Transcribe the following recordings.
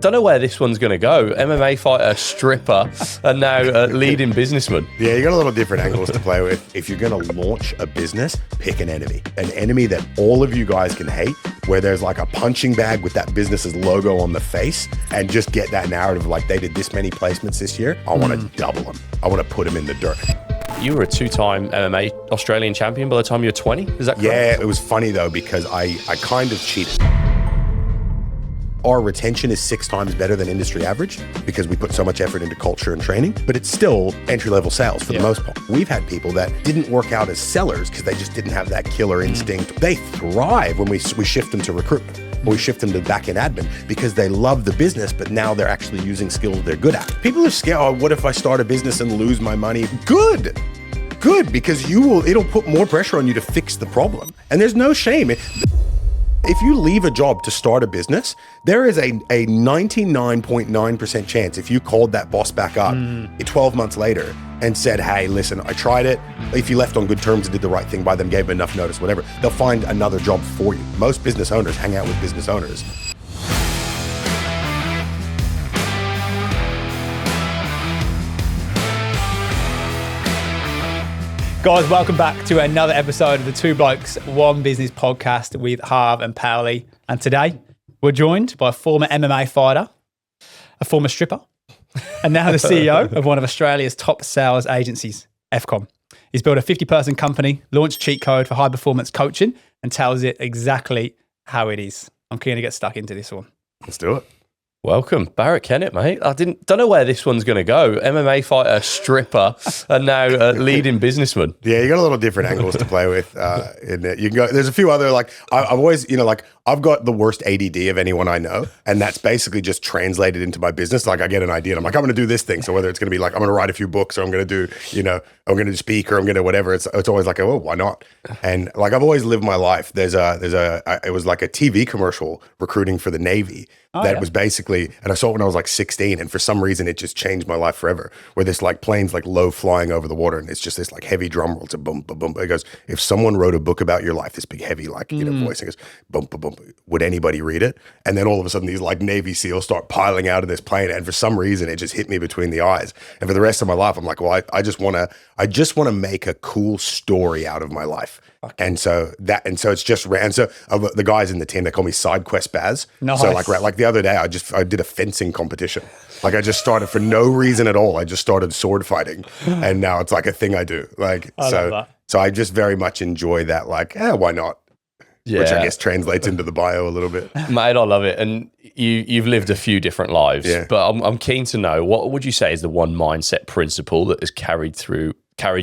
don't know where this one's going to go. MMA fighter, stripper, and now leading businessman. Yeah, you got a little different angles to play with. If you're going to launch a business, pick an enemy that all of you guys can hate, where there's like a punching bag with that business's logo on the face, and just get that narrative like they did this many placements this year. I want to double them. I want to put them in the dirt. You were a two-time MMA Australian champion by the time you were 20, is that correct? Yeah, it was funny though, because I kind of cheated. Our retention is 6 times better than industry average because we put so much effort into culture and training, but it's still entry-level sales for the most part. We've had people that didn't work out as sellers because they just didn't have that killer instinct. They thrive when we shift them to recruitment, or we shift them to back-end admin because they love the business, but now they're actually using skills they're good at. People are scared, oh, what if I start a business and lose my money? Good, because it'll put more pressure on you to fix the problem. And there's no shame. If you leave a job to start a business, there is a 99.9% chance if you called that boss back up 12 months later and said, hey, listen, I tried it. If you left on good terms and did the right thing by them, gave them enough notice, whatever, they'll find another job for you. Most business owners hang out with business owners. Guys, welcome back to another episode of the Two Blokes One Business podcast with Harv and Paoli. And today we're joined by a former MMA fighter, a former stripper, and now the CEO of one of Australia's top sales agencies, FCOM. He's built a 50-person company, launched Cheat Code for high-performance coaching, and tells it exactly how it is. I'm keen to get stuck into this one. Let's do it. Welcome, Barratt Kennett, mate. I don't know where this one's going to go. MMA fighter, stripper, and now leading businessman. Yeah, you got a little different angles to play with. In it. You can go. There's a few other I've always, I've got the worst ADD of anyone I know, and that's basically just translated into my business. Like I get an idea, and I'm like, I'm going to do this thing. So whether it's going to be like I'm going to write a few books, or I'm going to do, I'm going to speak, or I'm going to whatever. It's always like, oh, why not? And like I've always lived my life. It was like a TV commercial recruiting for the Navy. Was basically, and I saw it when I was like 16, and for some reason it just changed my life forever. Where this like plane's like low flying over the water, and it's just this like heavy drum roll. It's a boom, boom, boom. It goes, if someone wrote a book about your life, this big heavy like voice, it goes boom, boom, boom. Would anybody read it? And then all of a sudden these like Navy SEALs start piling out of this plane, and for some reason it just hit me between the eyes. And for the rest of my life, I'm like, well, I just want to make a cool story out of my life. Okay. And so it's just the guys in the team, they call me Side Quest Baz. Nice. So like the other day, I did a fencing competition. Like I just started for no reason at all. I just started sword fighting, and now it's like a thing I do. So I just very much enjoy that. Like, why not? Yeah. Which I guess translates into the bio a little bit. Mate, I love it. And you've lived a few different lives, but I'm keen to know, what would you say is the one mindset principle that has carried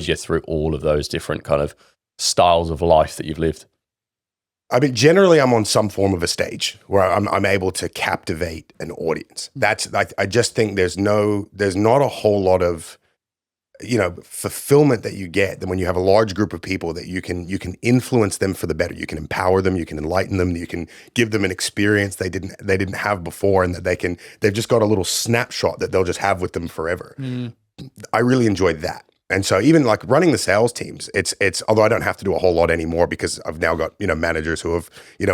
you through all of those different kind of styles of life that you've lived? I mean, generally, I'm on some form of a stage where I'm able to captivate an audience. That's I just think there's not a whole lot of fulfillment that you get than when you have a large group of people that you can influence them for the better. You can empower them, you can enlighten them, you can give them an experience they didn't have before, and that they've just got a little snapshot that they'll just have with them forever. I really enjoyed that. And so even like running the sales teams, it's although I don't have to do a whole lot anymore because I've now got, managers who have,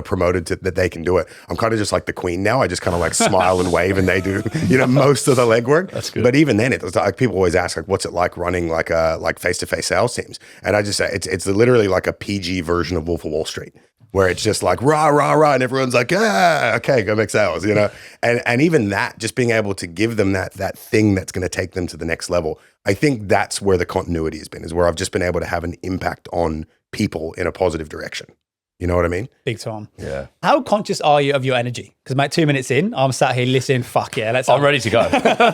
promoted to that they can do it. I'm kind of just like the queen now. I just kind of like smile and wave, and they do, most of the legwork. That's good. But even then, it's like people always ask, like, what's it like running like face-to-face sales teams? And I just say it's literally like a PG version of Wolf of Wall Street, where it's just like rah, rah, rah, and everyone's like, okay, go make sales, And even that, just being able to give them that thing that's going to take them to the next level, I think that's where the continuity has been, is where I've just been able to have an impact on people in a positive direction. You know what I mean? Big time. Yeah. How conscious are you of your energy? Because mate, 2 minutes in, I'm sat here listening. Fuck yeah, I'm ready to go.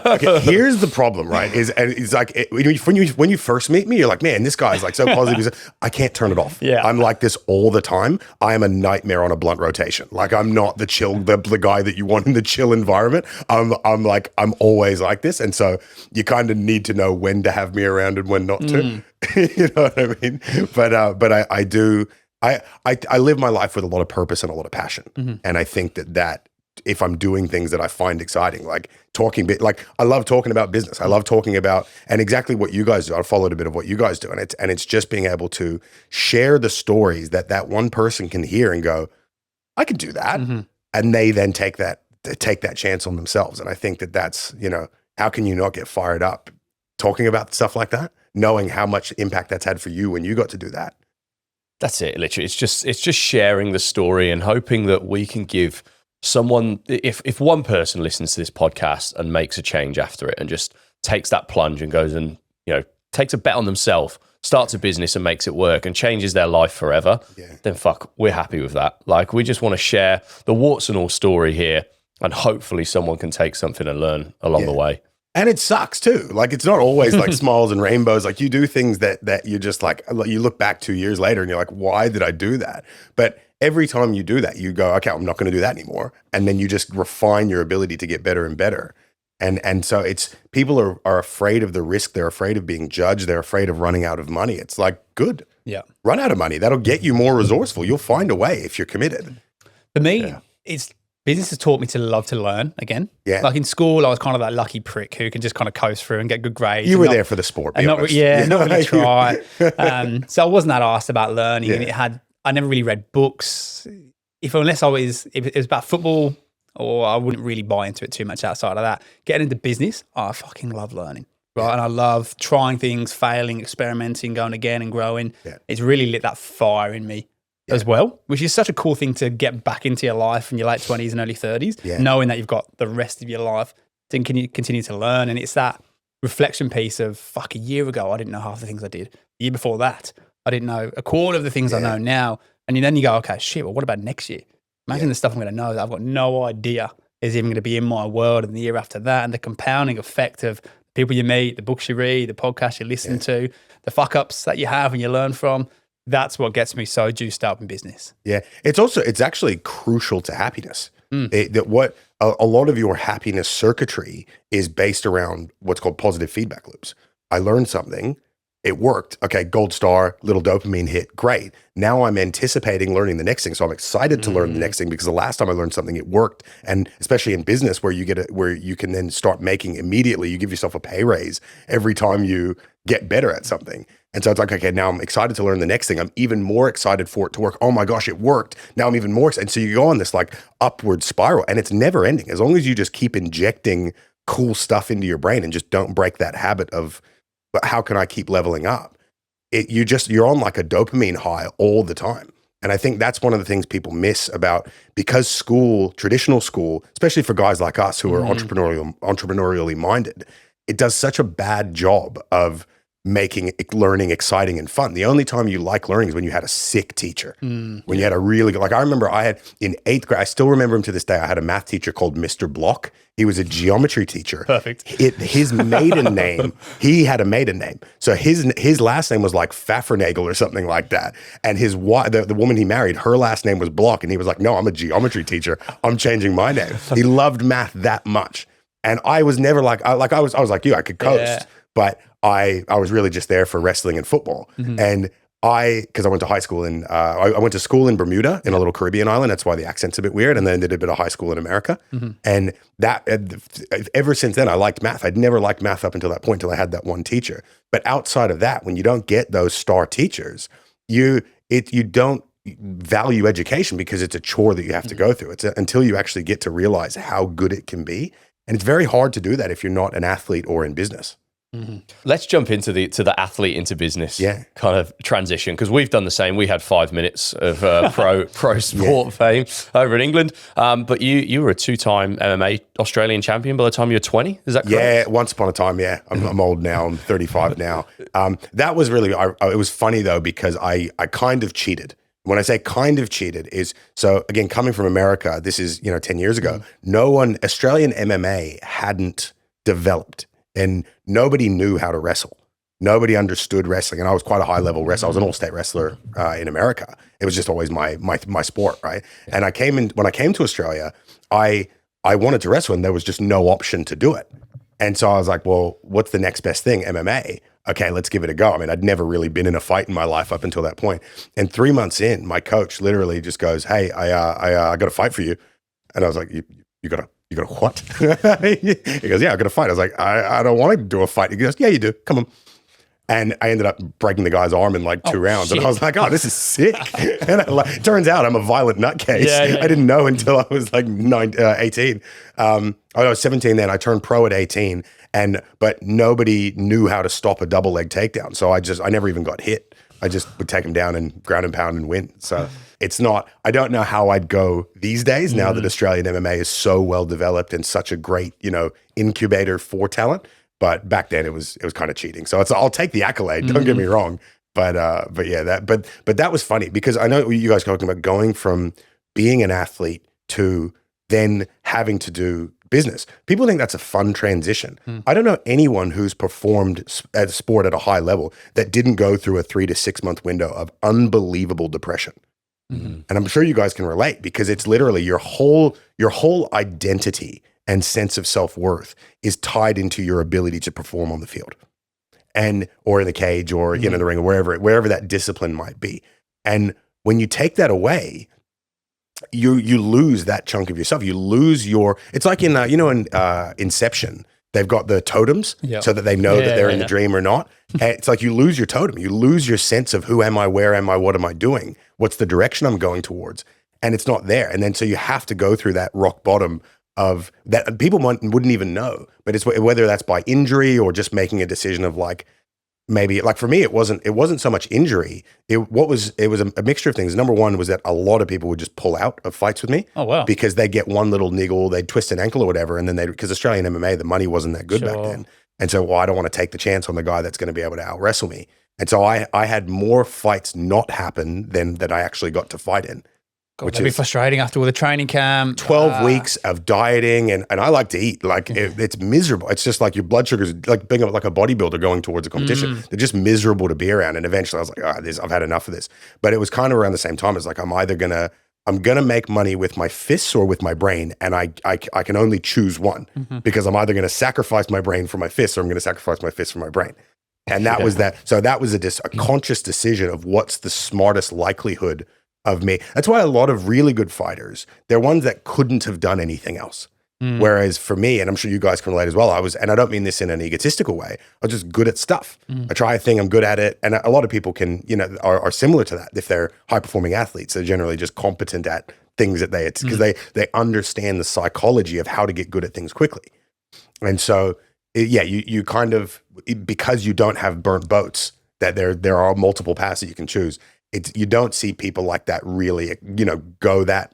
Okay, here's the problem, right? It's like when you first meet me, you're like, man, this guy's like so positive. I can't turn it off. Yeah. I'm like this all the time. I am a nightmare on a blunt rotation. Like I'm not the chill, the guy that you want in the chill environment. I'm always like this, and so you kind of need to know when to have me around and when not to. You know what I mean? But I do. I live my life with a lot of purpose and a lot of passion. And I think that if I'm doing things that I find exciting, like I love talking about business. I love talking about, and exactly what you guys do. I followed a bit of what you guys do. And it's just being able to share the stories that one person can hear and go, I can do that. And they then take that take that chance on themselves. And I think that's, how can you not get fired up talking about stuff like that, knowing how much impact that's had for you when you got to do that? That's it. Literally, it's just sharing the story and hoping that we can give someone, if one person listens to this podcast and makes a change after it and just takes that plunge and goes and, takes a bet on themselves, starts a business and makes it work and changes their life forever, then fuck, we're happy with that. Like, we just want to share the warts and all story here, and hopefully someone can take something and learn along the way. And it sucks too. Like, it's not always like smiles and rainbows. Like, you do things that you just like, you look back 2 years later and you're like, why did I do that? But every time you do that, you go, okay, I'm not going to do that anymore. And then you just refine your ability to get better and better. And so people are afraid of the risk. They're afraid of being judged. They're afraid of running out of money. It's like, good. Yeah. Run out of money. That'll get you more resourceful. You'll find a way if you're committed. For me, business has taught me to love to learn again. Yeah. Like in school, I was kind of that lucky prick who can just kind of coast through and get good grades. You were there for the sport. Not really try. So I wasn't that asked about learning. And I never really read books. If it was about football, or I wouldn't really buy into it too much outside of that. Getting into business, I fucking love learning. Right. And I love trying things, failing, experimenting, going again and growing. Yeah. It's really lit that fire in me as well, which is such a cool thing to get back into your life in your late 20s and early 30s, knowing that you've got the rest of your life to continue to learn. And it's that reflection piece of, fuck, a year ago, I didn't know half the things I did. The year before that, I didn't know a quarter of the things I know now. And then you go, okay, shit, well, what about next year? Imagine the stuff I'm going to know that I've got no idea is even going to be in my world in the year after that. And the compounding effect of people you meet, the books you read, the podcasts you listen to, the fuck ups that you have and you learn from. That's what gets me so juiced up in business. Yeah. It's actually crucial to happiness. What a lot of your happiness circuitry is based around what's called positive feedback loops. I learned something. It worked. Okay, gold star, little dopamine hit. Great. Now I'm anticipating learning the next thing. So I'm excited to learn the next thing because the last time I learned something, it worked. And especially in business where where you can then start making immediately, you give yourself a pay raise every time you get better at something. And so it's like, okay, now I'm excited to learn the next thing. I'm even more excited for it to work. Oh my gosh, it worked. Now I'm even more excited. And so you go on this like upward spiral and it's never ending. As long as you just keep injecting cool stuff into your brain and just don't break that habit of, but how can I keep leveling up? You're on like a dopamine high all the time. And I think that's one of the things people miss about, because traditional school, especially for guys like us who are entrepreneurially minded, it does such a bad job of making learning exciting and fun. The only time you like learning is when you had a sick teacher, when you had a really good, like I remember I had in 8th grade, I still remember him to this day. I had a math teacher called Mr. Block. He was a geometry teacher. Perfect. His maiden name, he had a maiden name. So his last name was like Pfaffernagel or something like that. And his wife, the woman he married, her last name was Block. And he was like, no, I'm a geometry teacher. I'm changing my name. He loved math that much. And I was never like, I was like you, I could coast, but I was really just there for wrestling and football. And because I went to high school I went to school in Bermuda in a little Caribbean island. That's why the accent's a bit weird. And then did a bit of high school in America. And that, ever since then, I liked math. I'd never liked math up until that point, until I had that one teacher. But outside of that, when you don't get those star teachers, you don't value education because it's a chore that you have to go through. It's until you actually get to realize how good it can be. And it's very hard to do that if you're not an athlete or in business. Let's jump into the athlete into business kind of transition, because we've done the same. We had 5 minutes of pro sport fame over in England, but you were a 2-time MMA Australian champion by the time you were 20. Is that correct? Yeah, once upon a time. Yeah, I'm old now. I'm 35 now. That was really. It was funny though, because I kind of cheated. When I say kind of cheated is, so again, coming from America, this is 10 years ago. Australian MMA hadn't developed. And nobody knew how to wrestle. Nobody understood wrestling. And I was quite a high level wrestler. I was an all-state wrestler in America. It was just always my sport, right? And when I came to Australia, I wanted to wrestle and there was just no option to do it. And so I was like, well, what's the next best thing? MMA. Okay, let's give it a go. I mean, I'd never really been in a fight in my life up until that point. And 3 months in, my coach literally just goes, hey, I got a fight for you. And I was like, you got a what? He goes, yeah, I got to fight. I was like, I don't want to do a fight. He goes, yeah, you do. Come on. And I ended up breaking the guy's arm in like 2 rounds. Shit. And I was like, oh, this is sick. And it turns out I'm a violent nutcase. I didn't know until I was like 18. I was 17 then. I turned pro at 18. But nobody knew how to stop a double leg takedown. So I never even got hit. I just would take him down and ground and pound and win. So I don't know how I'd go these days now that Australian MMA is so well developed and such a great, incubator for talent. But back then it was kind of cheating. So I'll take the accolade. Don't get me wrong. But yeah, that was funny because I know you guys are talking about going from being an athlete to then having to do business. People think that's a fun transition. I don't know anyone who's performed at sport at a high level that didn't go through a 3 to 6 month window of unbelievable depression. And I'm sure you guys can relate because it's literally your whole identity and sense of self-worth is tied into your ability to perform on the field or in the cage or in the ring or wherever that discipline might be. And when you take that away, you lose that chunk of yourself. You lose it's like in Inception, they've got the totems so that they know that they're in the dream or not. And it's like you lose your totem. You lose your sense of who am I, where am I, what am I doing? What's the direction I'm going towards? And it's not there. And then so you have to go through that rock bottom of that people wouldn't even know, but it's whether that's by injury or just making a decision of like, maybe like for me, it wasn't so much injury. It was a mixture of things. Number one was that a lot of people would just pull out of fights with me. Oh, wow. Because they get one little niggle, they'd twist an ankle or whatever. And then because Australian MMA, the money wasn't that good back then. And so, I don't want to take the chance on the guy that's going to be able to out wrestle me. And so I had more fights not happen than that I actually got to fight in. God, that'd be frustrating after all the training camp. 12 weeks of dieting, and I like to eat. Like it's miserable. It's just like your blood sugar's like being like a bodybuilder going towards a competition. They're just miserable to be around. And eventually I was like, I've had enough of this. But it was kind of around the same time. It's like I'm gonna make money with my fists or with my brain, and I can only choose one because I'm either gonna sacrifice my brain for my fists or I'm gonna sacrifice my fists for my brain. And that was that. So that was a conscious decision of what's the smartest likelihood of me. That's why a lot of really good fighters, they're ones that couldn't have done anything else. Whereas for me, and I'm sure you guys can relate as well, and I don't mean this in an egotistical way, I was just good at stuff. I try a thing, I'm good at it. And a lot of people are similar to that. If they're high performing athletes, they're generally just competent at things that because they understand the psychology of how to get good at things quickly. And so, you kind of, because you don't have burnt boats, that there are multiple paths that you can choose. You don't see people like that really, go that,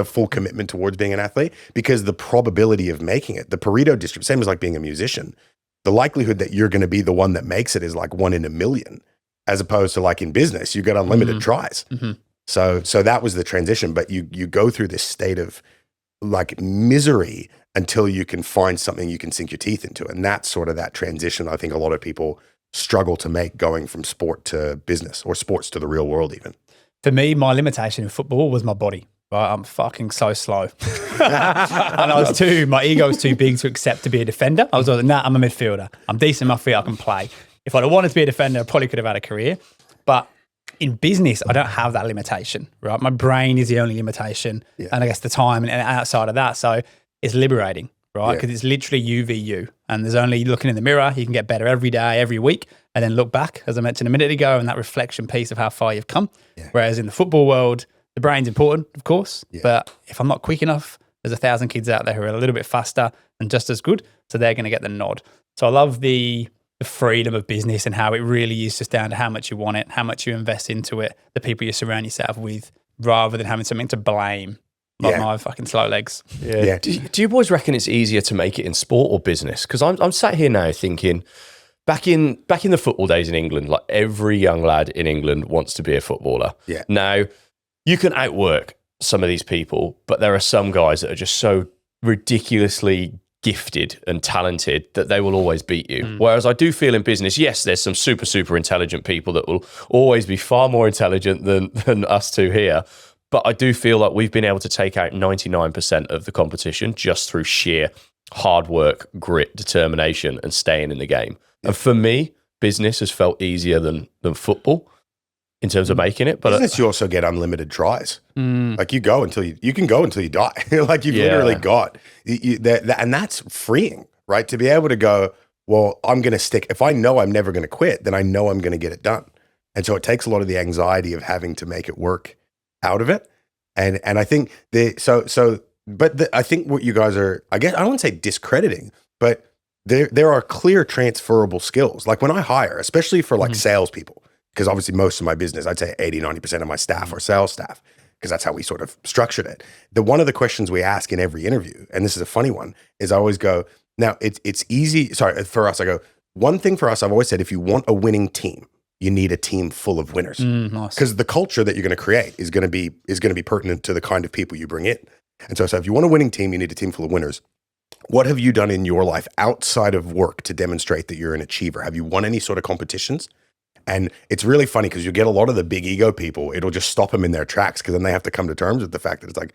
full commitment towards being an athlete, because the probability of making it, the Pareto distribution, same as like being a musician, the likelihood that you're going to be the one that makes it is like 1 in a million, as opposed to like in business, you get unlimited tries. So that was the transition, but you go through this state of like misery until you can find something you can sink your teeth into. And that's sort of that transition I think a lot of people struggle to make, going from sport to business or sports to the real world even. For me, my limitation in football was my body. Right? I'm fucking so slow. And my ego was too big to accept to be a defender. I was like, nah, I'm a midfielder. I'm decent on my feet, I can play. If I'd have wanted to be a defender, I probably could have had a career. But in business, I don't have that limitation, right? My brain is the only limitation. And I guess the time and outside of that. So it's liberating, right? Because it's literally you v you. And there's only looking in the mirror, you can get better every day, every week, and then look back, as I mentioned a minute ago, and that reflection piece of how far you've come. Whereas in the football world, the brain's important, of course, but if I'm not quick enough, there's 1,000 kids out there who are a little bit faster and just as good, so they're going to get the nod. So I love the freedom of business and how it really is just down to how much you want it, how much you invest into it, the people you surround yourself with, rather than having something to blame. Like my fucking slow legs. Do you boys reckon it's easier to make it in sport or business? Because I'm sat here now thinking, back in the football days in England, like every young lad in England wants to be a footballer. Now, you can outwork some of these people, but there are some guys that are just so ridiculously gifted and talented that they will always beat you. Whereas I do feel in business, yes, there's some super, super intelligent people that will always be far more intelligent than us two here. But I do feel like we've been able to take out 99% of the competition just through sheer hard work, grit, determination, and staying in the game. And for me, business has felt easier than football in terms of making it. But business, you also get unlimited tries. Like you go until you can go until you die. Like you've literally got, and that's freeing, right? To be able to go, well, I'm going to stick. If I know I'm never going to quit, then I know I'm going to get it done. And so it takes a lot of the anxiety of having to make it work out of it. And I think I think what you guys are, I guess, I don't want to say discrediting, but there are clear transferable skills. Like when I hire, especially for like salespeople, because obviously most of my business, I'd say 80, 90% of my staff are sales staff, because that's how we sort of structured it. One of the questions we ask in every interview, and this is a funny one, is I always go, now it's easy. Sorry, for us, I go, one thing for us, I've always said, if you want a winning team, you need a team full of winners. Nice. Because the culture that you're going to create is going to be pertinent to the kind of people you bring in. And so if you want a winning team, you need a team full of winners. What have you done in your life outside of work to demonstrate that you're an achiever? Have you won any sort of competitions? And it's really funny because you get a lot of the big ego people, it'll just stop them in their tracks, because then they have to come to terms with the fact that it's like,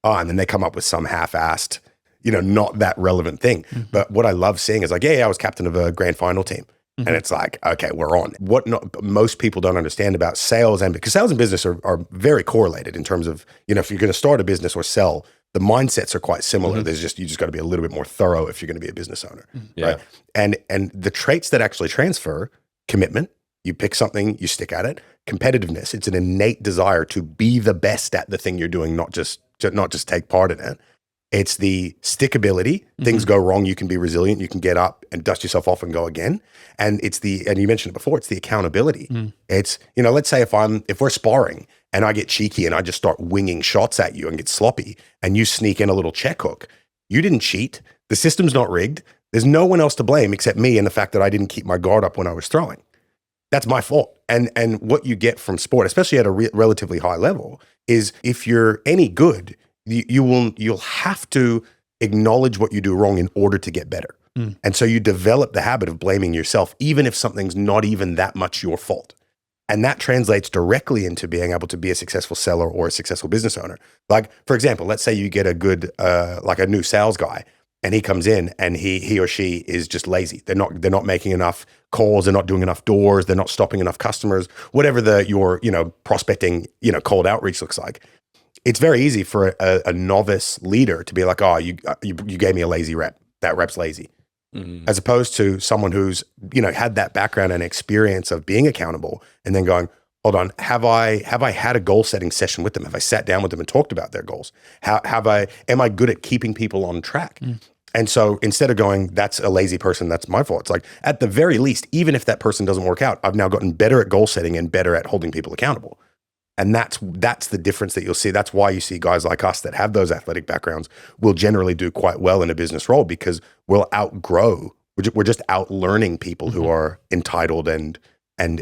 and then they come up with some half-assed, not that relevant thing. But what I love seeing is like, I was captain of a grand final team. And it's like, okay, we're on. What most people don't understand about sales, and because sales and business are very correlated in terms of, if you're going to start a business or sell, the mindsets are quite similar. You just got to be a little bit more thorough if you're going to be a business owner. Right? And the traits that actually transfer: commitment, you pick something, you stick at it; competitiveness, it's an innate desire to be the best at the thing you're doing, not just take part in it. It's the stickability. Things go wrong, you can be resilient, you can get up and dust yourself off and go again. And and you mentioned it before, it's the accountability. It's, let's say if we're sparring and I get cheeky and I just start winging shots at you and get sloppy, and you sneak in a little check hook, you didn't cheat. The system's not rigged. There's no one else to blame except me and the fact that I didn't keep my guard up when I was throwing. That's my fault. And what you get from sport, especially at a relatively high level, is if you're any good, you'll have to acknowledge what you do wrong in order to get better. And so you develop the habit of blaming yourself, even if something's not even that much your fault. And that translates directly into being able to be a successful seller or a successful business owner. Like, for example, let's say you get a good, like a new sales guy, and he comes in and he or she is just lazy. They're not making enough calls. They're not doing enough doors. They're not stopping enough customers, whatever your prospecting, cold outreach looks like. It's very easy for a novice leader to be like, oh, you gave me a lazy rep. That rep's lazy. As opposed to someone who's, had that background and experience of being accountable, and then going, hold on, have I had a goal setting session with them? Have I sat down with them and talked about their goals? Am I good at keeping people on track? And so instead of going, that's a lazy person, that's my fault, it's like, at the very least, even if that person doesn't work out, I've now gotten better at goal setting and better at holding people accountable. And that's the difference that you'll see. That's why you see guys like us that have those athletic backgrounds will generally do quite well in a business role, because we'll outgrow. We're just out learning people who are entitled and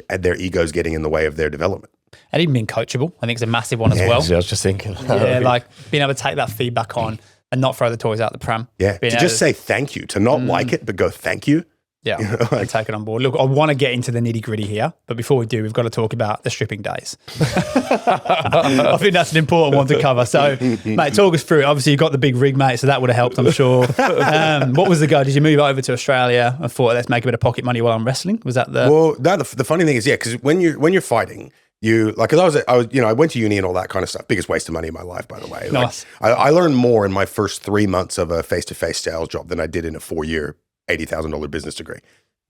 their egos getting in the way of their development. And even being coachable, I think is a massive one as well. I was just thinking. Like being able to take that feedback on and not throw the toys out the pram. Yeah, to just say thank you, to not like it, but go thank you. Yeah, and take it on board. Look, I want to get into the nitty gritty here, but before we do, we've got to talk about the stripping days. I think that's an important one to cover. So, mate, talk us through it. Obviously, you got the big rig, mate, so that would have helped, I'm sure. What was the go? Did you move over to Australia and thought, let's make a bit of pocket money while I'm wrestling? Was that the? Well, the funny thing is, because when you're fighting, because I went to uni and all that kind of stuff. Biggest waste of money in my life, by the way. Nice. I learned more in my first 3 months of a face-to-face sales job than I did in a 4-year $80,000 business degree.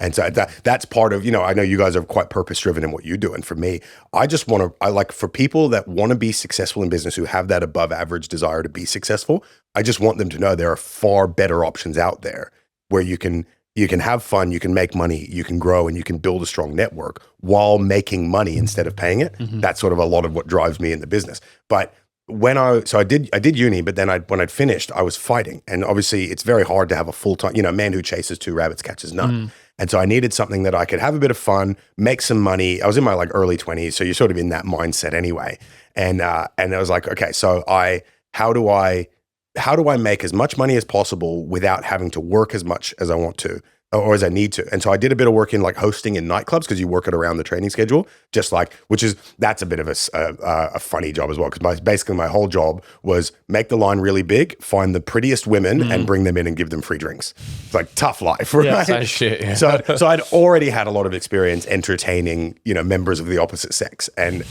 And so that's part of, I know you guys are quite purpose-driven in what you do. And for me, for people that want to be successful in business, who have that above average desire to be successful, I just want them to know there are far better options out there where you can have fun, you can make money, you can grow, and you can build a strong network while making money instead of paying it. That's sort of a lot of what drives me in the business. But I did uni, but then when I'd finished, I was fighting. And obviously it's very hard to have a full-time, a man who chases 2 rabbits catches none. And so I needed something that I could have a bit of fun, make some money. I was in my early 20s, so you're sort of in that mindset anyway. And I was like, okay, so how do I make as much money as possible without having to work as much as I want to, or as I need to? And so I did a bit of work in hosting in nightclubs, because you work it around the training schedule, that's a bit of a funny job as well, because basically my whole job was make the line really big, find the prettiest women and bring them in and give them free drinks. It's like tough life, right? Yeah, same shit. Yeah. So I'd already had a lot of experience entertaining, members of the opposite sex and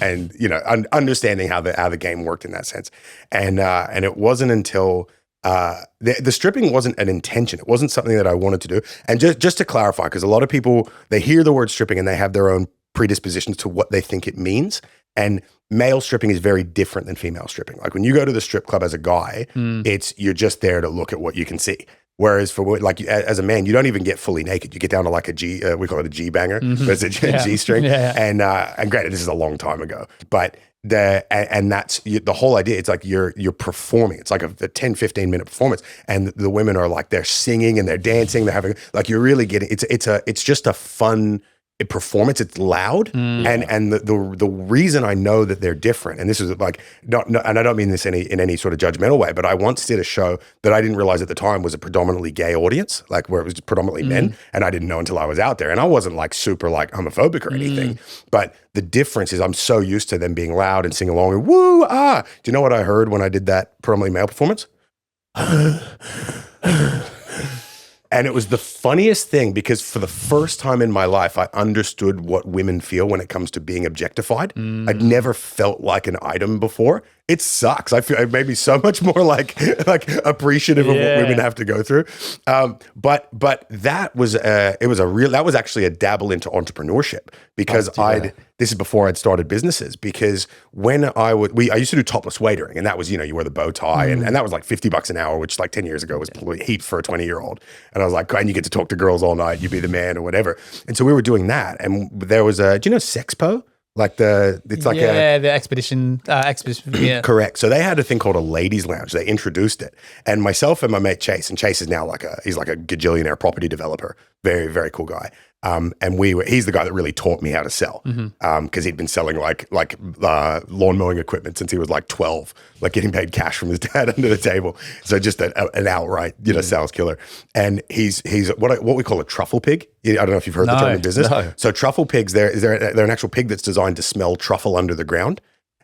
understanding how the game worked in that sense. And it wasn't until the stripping wasn't an intention. It wasn't something that I wanted to do. And just to clarify, because a lot of people, they hear the word stripping and they have their own predispositions to what they think it means. And male stripping is very different than female stripping. Like when you go to the strip club as a guy, you're just there to look at what you can see. Whereas for like as a man, you don't even get fully naked. You get down to like a G, we call it a G banger, but it's a G string. And granted, this is a long time ago, but that's the whole idea. It's like you're performing. It's like a 10, 15 minute performance. And the women are like, they're singing and they're dancing. They're having, like, you're really getting, it's just a fun performance. It's loud. And the reason I know that they're different, and this is like, and I don't mean this in any sort of judgmental way, but I once did a show that I didn't realize at the time was a predominantly gay audience, like where it was predominantly men. And I didn't know until I was out there. And I wasn't like super like homophobic or anything, but the difference is I'm so used to them being loud and singing along and woo, ah. Do you know what I heard when I did that predominantly male performance? And it was the funniest thing because for the first time in my life, I understood what women feel when it comes to being objectified. I'd never felt like an item before. It sucks. I feel it made me so much more like appreciative of what women have to go through. But that was that was actually a dabble into entrepreneurship because this is before I'd started businesses, because when I used to do topless waitering, and that was, you wear the bow tie and that was like $50 an hour, which like 10 years ago was probably heap for a 20-year-old. And I was like, and you get to talk to girls all night, you be the man or whatever. And so we were doing that. And there was do you know Sexpo? Like the expedition. Correct. So they had a thing called a ladies' lounge. They introduced it, and myself and my mate Chase, and Chase is now he's like a gajillionaire property developer, very very cool guy. And he's the guy that really taught me how to sell, because he'd been selling like lawn mowing equipment since he was like 12, like getting paid cash from his dad under the table. So just an outright sales killer. And he's what we call a truffle pig. I don't know if you've heard the term in business. No. So truffle pigs, they're an actual pig that's designed to smell truffle under the ground.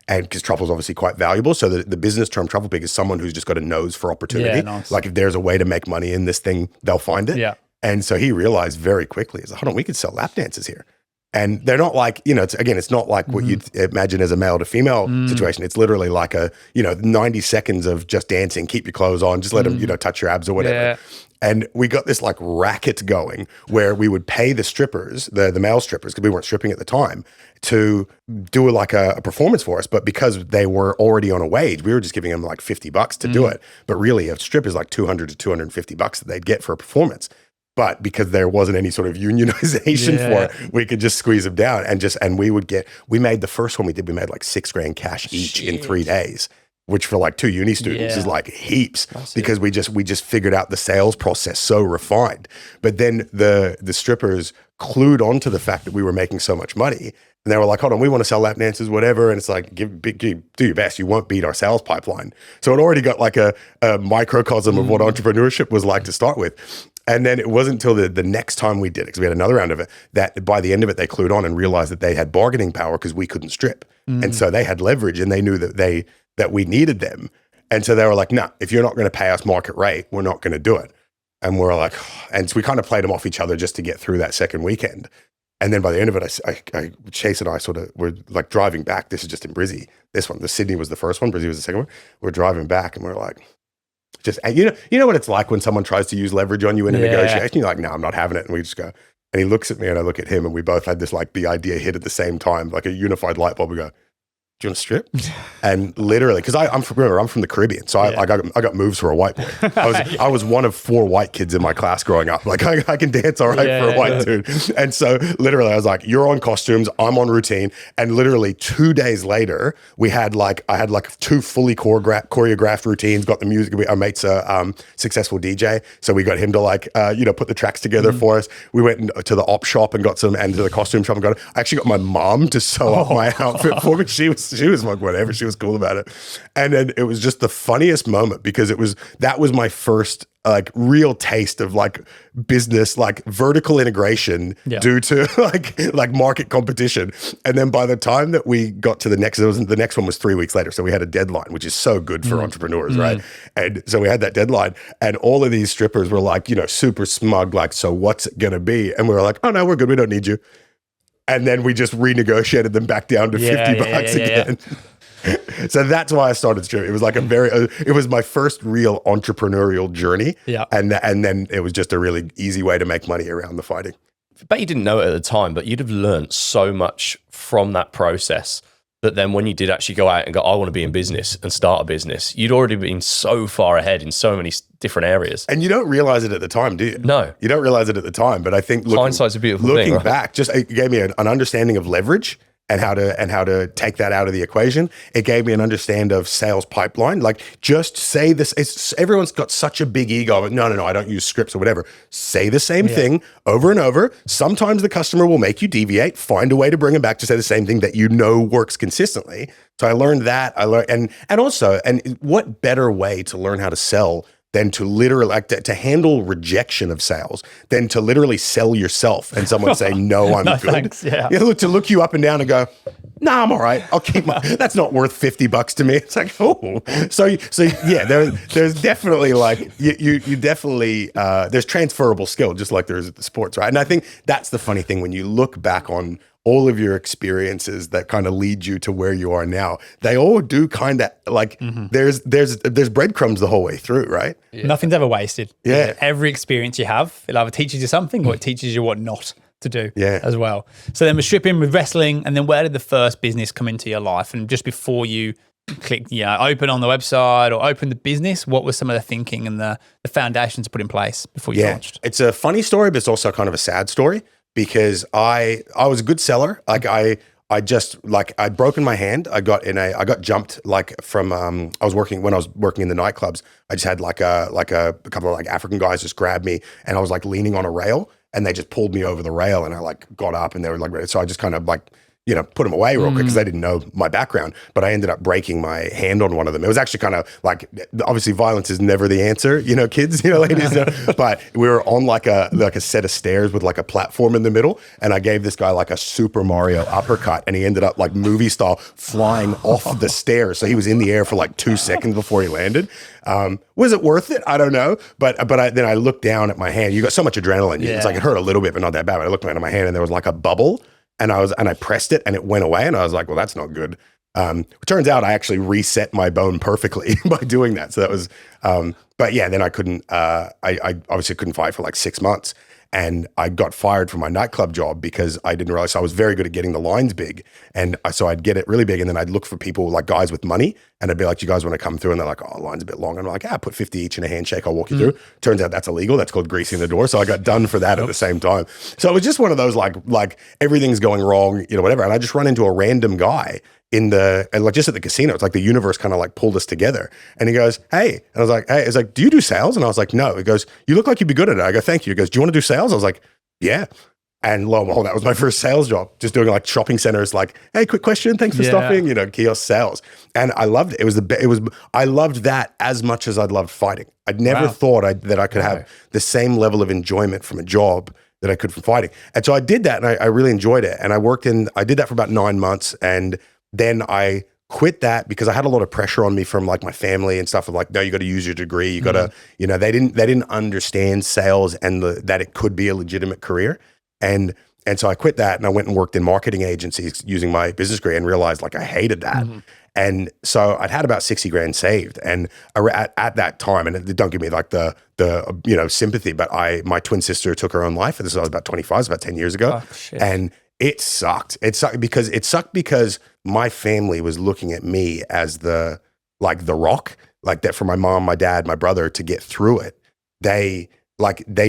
And because truffle is obviously quite valuable. So the business term truffle pig is someone who's just got a nose for opportunity. Yeah, nice. Like if there's a way to make money in this thing, they'll find it. Yeah. And so he realized very quickly, he's like, hold on, we could sell lap dances here. And they're not like, it's not like what you'd imagine as a male to female situation. It's literally like 90 seconds of just dancing, keep your clothes on, just let them, touch your abs or whatever. Yeah. And we got this like racket going where we would pay the strippers, the male strippers, because we weren't stripping at the time, to do like a performance for us. But because they were already on a wage, we were just giving them like $50 to do it. But really a strip is like $200 to $250 that they'd get for a performance. But because there wasn't any sort of unionization for it, we could just squeeze them down and we made the first one we did, we made like $6,000 cash each in 3 days, which for like 2 uni students is like heaps. That's because we just figured out the sales process so refined. But then the strippers clued onto the fact that we were making so much money. And they were like, hold on, we want to sell lap dances, whatever. And it's like, do your best. You won't beat our sales pipeline. So it already got like a microcosm of what entrepreneurship was like to start with. And then it wasn't until the next time we did it, because we had another round of it, that by the end of it, they clued on and realized that they had bargaining power because we couldn't strip. And so they had leverage and they knew that we needed them. And so they were like, no, if you're not going to pay us market rate, we're not going to do it. And we're like, and so we kind of played them off each other just to get through that second weekend. And then by the end of it, Chase and I sort of were like driving back. This is just in Brizzy. This one, the Sydney was the first one. Brizzy was the second one. We're driving back and we're like, and you know what it's like when someone tries to use leverage on you in a negotiation. You're like, no, I'm not having it. And we just go, and he looks at me and I look at him, and we both had this like the idea hit at the same time, like a unified light bulb. We go, do you want to strip? And literally, because I'm from the Caribbean, so I got moves for a white boy. I was one of 4 white kids in my class growing up. Like I can dance all right for a white dude. And so literally, I was like, you're on costumes, I'm on routine. And literally 2 days later, I had 2 fully choreographed routines. Got the music. Our mate's a successful DJ, so we got him to put the tracks together for us. We went to the op shop and got and to the costume shop and I actually got my mom to sew up my outfit for me. She was like, whatever. She was cool about it. And then it was just the funniest moment because that was my first like real taste of like business, like vertical integration due to like market competition. And then by the time that we got to the next one was 3 weeks later. So we had a deadline, which is so good for entrepreneurs, right? And so we had that deadline and all of these strippers were like, super smug, like, so what's it going to be? And we were like, oh no, we're good. We don't need you. And then we just renegotiated them back down to $50 again. So that's why I started stripping. It was like it was my first real entrepreneurial journey. Yeah. And then it was just a really easy way to make money around the fighting. I bet you didn't know it at the time, but you'd have learned so much from that process that then when you did actually go out and go, I want to be in business and start a business, you'd already been so far ahead in so many different areas. And you don't realize it at the time, do you? No. You don't realize it at the time, but I think hindsight's a beautiful thing, looking right? back, just it gave me an understanding of leverage and how to take that out of the equation. It gave me an understanding of sales pipeline. Like, just say this. Everyone's got such a big ego. No, I don't use scripts or whatever. Say the same thing over and over. Sometimes the customer will make you deviate. Find a way to bring them back to say the same thing that you know works consistently. So I learned that. And what better way to learn how to sell than to literally to handle rejection of sales, than to literally sell yourself and someone say, no, I'm good. Thanks. Yeah. To look you up and down and go, nah, I'm all right. I'll keep that's not worth $50 to me. It's like, oh, so yeah, there's definitely like, you definitely, there's transferable skill, just like there is at the sports, right? And I think that's the funny thing when you look back on all of your experiences that kind of lead you to where you are now, they all do kind of like, there's breadcrumbs the whole way through, right? Yeah. Nothing's ever wasted. Yeah. Every experience you have, it either teaches you something or it teaches you what not to do as well. So then we're stripping with wrestling, and then where did the first business come into your life? And just before you clicked, open on the website or open the business, what was some of the thinking and the foundations put in place before you launched? It's a funny story, but it's also kind of a sad story. Because I was a good seller. Like I'd broken my hand. I got jumped like from when I was working in the nightclubs. I just had like a couple of like African guys just grabbed me, and I was like leaning on a rail, and they just pulled me over the rail, and I like got up, and they were like, so I just kind of like, put them away real quick because they didn't know my background. But I ended up breaking my hand on one of them. It was actually kind of like, obviously violence is never the answer, kids, ladies. But we were on like a set of stairs with like a platform in the middle. And I gave this guy like a Super Mario uppercut, and he ended up like movie style flying off the stairs. So he was in the air for like 2 seconds before he landed. Was it worth it? I don't know. But then I looked down at my hand. You got so much adrenaline. It's like, it hurt a little bit, but not that bad. But I looked down at my hand, and there was like a bubble. And I pressed it, and it went away, and I was like, well, that's not good. It turns out I actually reset my bone perfectly by doing that. So that was, but yeah, then I couldn't, I obviously couldn't fight for like 6 months. And I got fired from my nightclub job because I didn't realize I was very good at getting the lines big. And so I'd get it really big, and then I'd look for people like guys with money, and I'd be like, you guys want to come through? And they're like, oh, line's a bit long. And I'm like, put 50 each in a handshake. I'll walk you through. Turns out that's illegal. That's called greasing the door. So I got done for that at the same time. So it was just one of those like everything's going wrong, whatever. And I just run into a random guy just at the casino. It's like the universe kind of like pulled us together. And he goes, hey. And I was like, hey. He's like, do you do sales? And I was like, no. He goes, you look like you'd be good at it. I go, thank you. He goes, do you want to do sales? I was like, yeah. And lo and behold, that was my first sales job. Just doing like shopping centers, like, hey, quick question, thanks for stopping, kiosk sales. And I loved it. I loved that as much as I'd loved fighting. I'd never thought that I could have the same level of enjoyment from a job that I could from fighting. And so I did that, and I really enjoyed it. And I did that for about 9 months. And then I quit that because I had a lot of pressure on me from like my family and stuff of like, no, you got to use your degree. You got to, they didn't understand sales and that it could be a legitimate career. And so I quit that, and I went and worked in marketing agencies using my business degree, and realized like I hated that. And so I'd had about 60 grand saved. And at that time, and don't give me like the sympathy, but my twin sister took her own life. And this was about 25, it was about 10 years ago. Oh, shit. And it sucked. It sucked because my family was looking at me as the rock, like that for my mom, my dad, my brother to get through it. They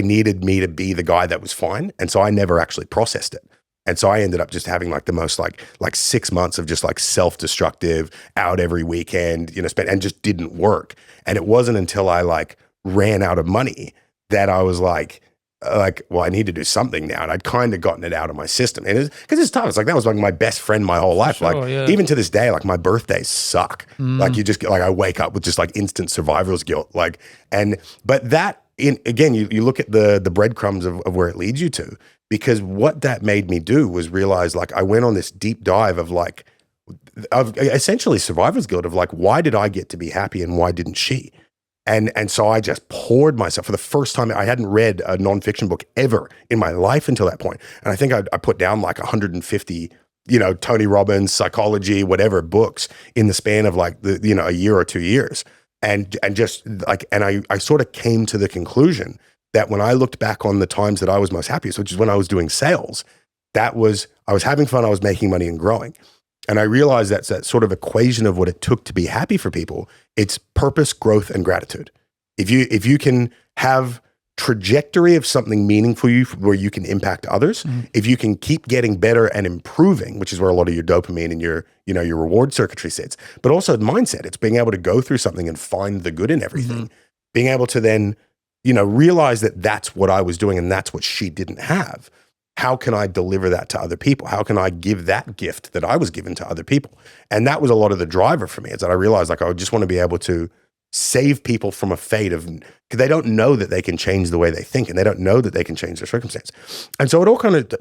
needed me to be the guy that was fine. And so I never actually processed it. And so I ended up just having like the most like 6 months of just like self-destructive, out every weekend, and just didn't work. And it wasn't until I like ran out of money that I was like, well, I need to do something now. And I'd kind of gotten it out of my system. And because it's tough. It's like, that was like my best friend my whole life. Even to this day, like my birthdays suck. Like you just like, I wake up with just like instant survivor's guilt. But that again, you look at the breadcrumbs of where it leads you to, because what that made me do was realize like, I went on this deep dive of essentially survivor's guilt of like, why did I get to be happy and why didn't she? And so I just poured myself for the first time. I hadn't read a nonfiction book ever in my life until that point. And I think I put down like 150 Tony Robbins, psychology, whatever books in the span of like a year or 2 years. And just like, and I sort of came to the conclusion that when I looked back on the times that I was most happiest, which is when I was doing sales, I was having fun, I was making money and growing. And I realized that's that sort of equation of what it took to be happy for people. It's purpose, growth, and gratitude. If you can have trajectory of something meaningful you where you can impact others, if you can keep getting better and improving, which is where a lot of your dopamine and your reward circuitry sits, but also mindset. It's being able to go through something and find the good in everything, being able to then, realize that that's what I was doing and that's what she didn't have. How can I deliver that to other people? How can I give that gift that I was given to other people? And that was a lot of the driver for me, is that I realized like I just want to be able to save people from a fate of, because they don't know that they can change the way they think and they don't know that they can change their circumstance. And so it all kind of